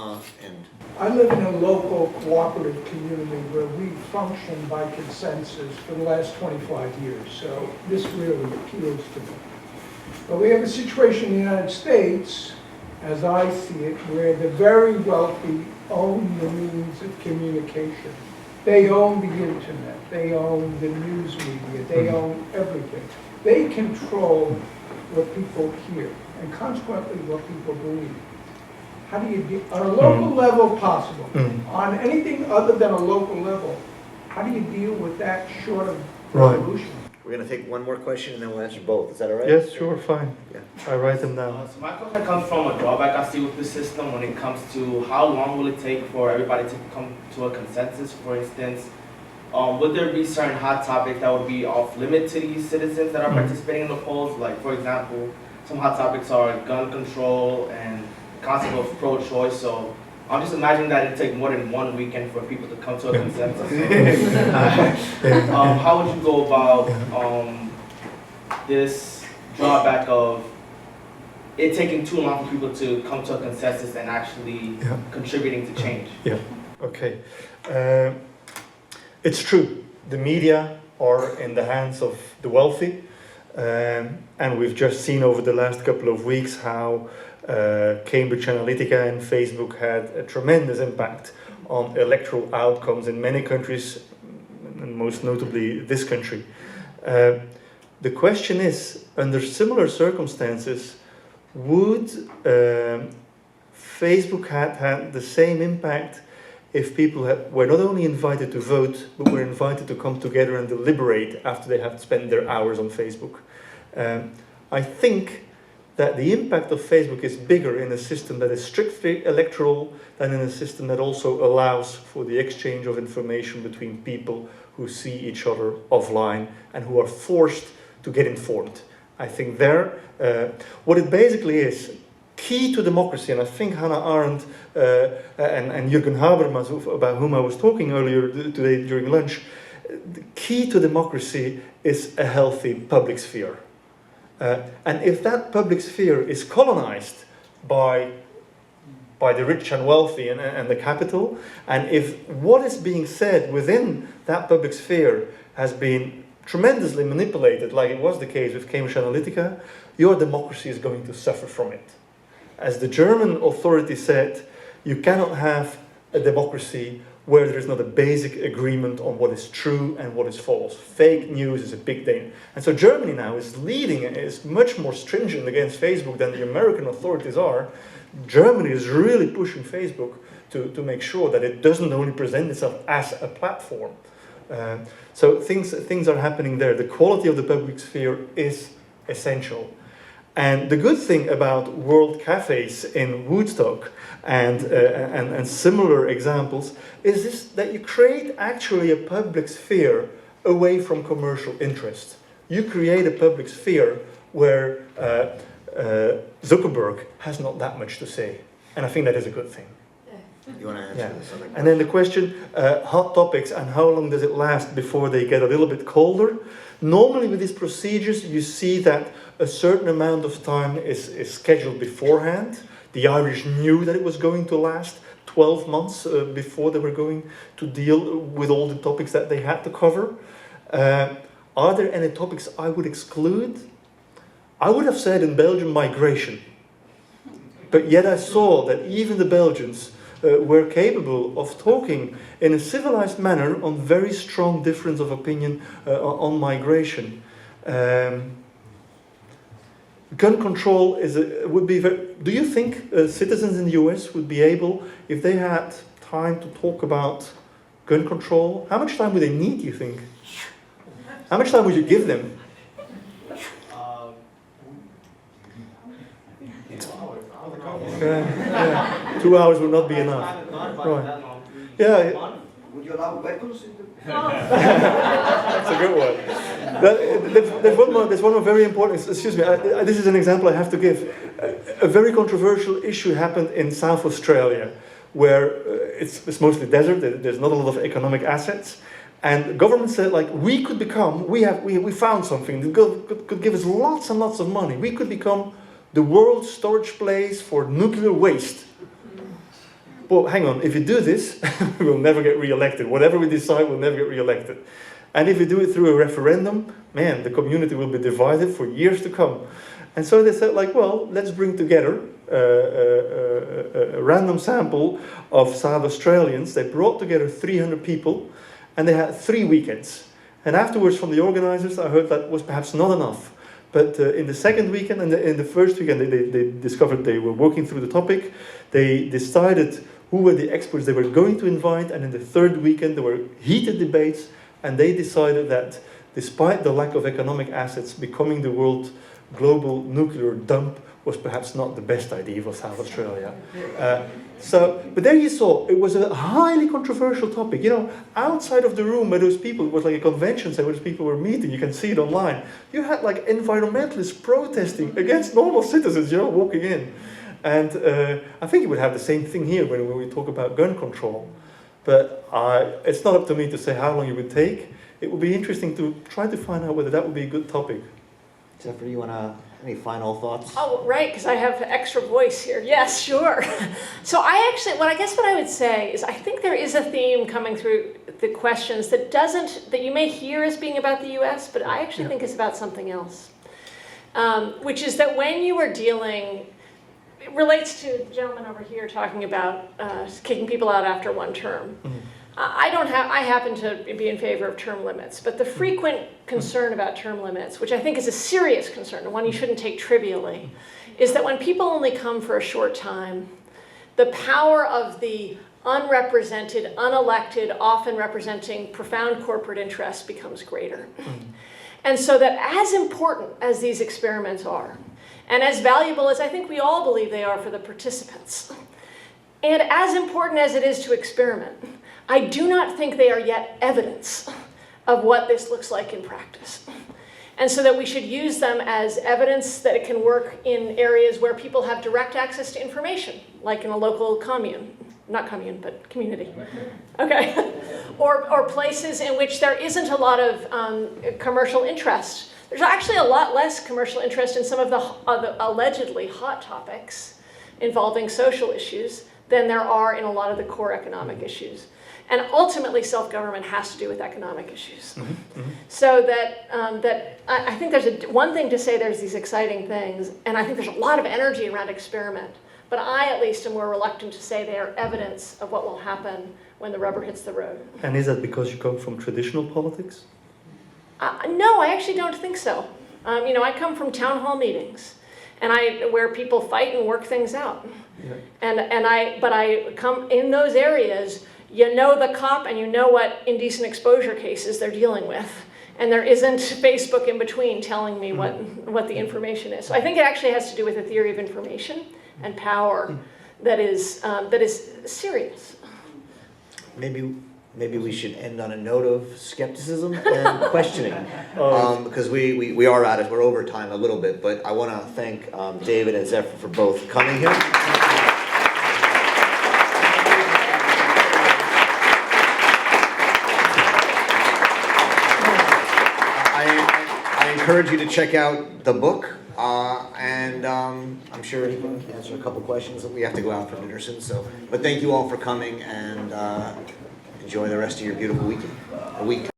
end.
I live in a local cooperative community where we function by consensus for the last 25 years, so this really appeals to me. But we have a situation in the United States, as I see it, where the very wealthy own the means of communication. They own the internet, they own the news media, they own everything. They control what people hear, and consequently what people believe. How do you deal, on a local level possible, on anything other than a local level, how do you deal with that short of revolution?
We're going to take one more question and then we'll answer both. Is that all right?
Yes, sure, fine.
Yeah.
I write them down.
So my question comes from a drawback I see with the system when it comes to how long will it take for everybody to come to a consensus. For instance, would there be certain hot topics that would be off limit to these citizens that are participating in the polls? Like, for example, some hot topics are gun control and concept of pro-choice. So I'm just imagining that it'd take more than 1 weekend for people to come to a consensus. How would you go about this drawback of it taking too long for people to come to a consensus and actually contributing to change?
Yeah, okay. It's true. The media are in the hands of the wealthy, and we've just seen over the last couple of weeks how Cambridge Analytica and Facebook had a tremendous impact on electoral outcomes in many countries, and most notably this country. The question is, under similar circumstances, would Facebook have had the same impact if people were not only invited to vote, but were invited to come together and deliberate after they have spent their hours on Facebook? I think that the impact of Facebook is bigger in a system that is strictly electoral than in a system that also allows for the exchange of information between people who see each other offline and who are forced to get informed. I think what it basically is, key to democracy, and I think Hannah Arendt and Jürgen Habermas, about whom I was talking earlier today during lunch, the key to democracy is a healthy public sphere. And if that public sphere is colonized by the rich and wealthy and the capital, and if what is being said within that public sphere has been tremendously manipulated, like it was the case with Cambridge Analytica, your democracy is going to suffer from it. As the German authority said, you cannot have a democracy where there is not a basic agreement on what is true and what is false. Fake news is a big danger. And so Germany now is leading, is much more stringent against Facebook than the American authorities are. Germany is really pushing Facebook to make sure that it doesn't only present itself as a platform. So things are happening there. The quality of the public sphere is essential. And the good thing about world cafes in Woodstock and similar examples is this, that you create actually a public sphere away from commercial interest. You create a public sphere where Zuckerberg has not that much to say. And I think that is a good thing.
You want to answer this other question?
And then the question, hot topics and how long does it last before they get a little bit colder? Normally with these procedures, you see that a certain amount of time is scheduled beforehand. The Irish knew that it was going to last 12 months before they were going to deal with all the topics that they had to cover. Are there any topics I would exclude? I would have said in Belgium migration. But yet I saw that even the Belgians were capable of talking in a civilized manner on very strong difference of opinion on migration. Gun control would be very... Do you think citizens in the US would be able, if they had time to talk about gun control, how much time would they need, do you think? How much time would you give them? 2 hours would not be enough. Right. Yeah.
Would you allow weapons in the...
That's a good one. There's one more very important, excuse me, this is an example I have to give. A very controversial issue happened in South Australia, where it's mostly desert, there's not a lot of economic assets, and the government said, like, we found something that could give us lots and lots of money. We could become the world's storage place for nuclear waste. Well, hang on, if you do this, we will never get re-elected. Whatever we decide, we'll never get re-elected. And if we do it through a referendum, man, the community will be divided for years to come. And so they said, like, well, let's bring together a random sample of South Australians. They brought together 300 people, and they had 3 weekends. And afterwards, from the organizers, I heard that was perhaps not enough. But in the second weekend and in the first weekend, they discovered they were working through the topic. They decided who were the experts they were going to invite, and in the third weekend there were heated debates, and they decided that despite the lack of economic assets, becoming the world global nuclear dump was perhaps not the best idea for South Australia. But there you saw, it was a highly controversial topic. You know, outside of the room where those people, it was like a convention center where those people were meeting, you can see it online. You had like environmentalists protesting against normal citizens, you know, walking in. And I think you would have the same thing here when we talk about gun control. But it's not up to me to say how long it would take. It would be interesting to try to find out whether that would be a good topic.
Zephyr, you want to, any final thoughts?
Oh, right, because I have extra voice here. Yes, sure. So what I would say is I think there is a theme coming through the questions that you may hear as being about the US, but I actually think is about something else. Which is that when you are dealing, it relates to the gentleman over here talking about kicking people out after one term. Mm-hmm. I happen to be in favor of term limits, but the frequent concern about term limits, which I think is a serious concern, and one you shouldn't take trivially, is that when people only come for a short time, the power of the unrepresented, unelected, often representing profound corporate interests becomes greater. And so that as important as these experiments are, and as valuable as I think we all believe they are for the participants, and as important as it is to experiment, I do not think they are yet evidence of what this looks like in practice. And so that we should use them as evidence that it can work in areas where people have direct access to information, like in a local commune. Not commune, but community. Okay. or places in which there isn't a lot of commercial interest. There's actually a lot less commercial interest in some of the allegedly hot topics involving social issues than there are in a lot of the core economic issues. And ultimately, self-government has to do with economic issues. So that, I think there's one thing to say there's these exciting things, and I think there's a lot of energy around experiment. But I, at least, am more reluctant to say they are evidence of what will happen when the rubber hits the road.
And is that because you come from traditional politics?
No, I actually don't think so. I come from town hall meetings, and where people fight and work things out. Yeah. But I come in those areas. You know the cop, and you know what indecent exposure cases they're dealing with, and there isn't Facebook in between telling me what the information is. So I think it actually has to do with the theory of information and power that is serious.
Maybe we should end on a note of skepticism and questioning, because we are at it. We're over time a little bit, but I want to thank David and Zephyr for both coming here. I encourage you to check out the book, and I'm sure he can answer a couple questions. We have to go out for dinner soon, but thank you all for coming, and enjoy the rest of your beautiful week.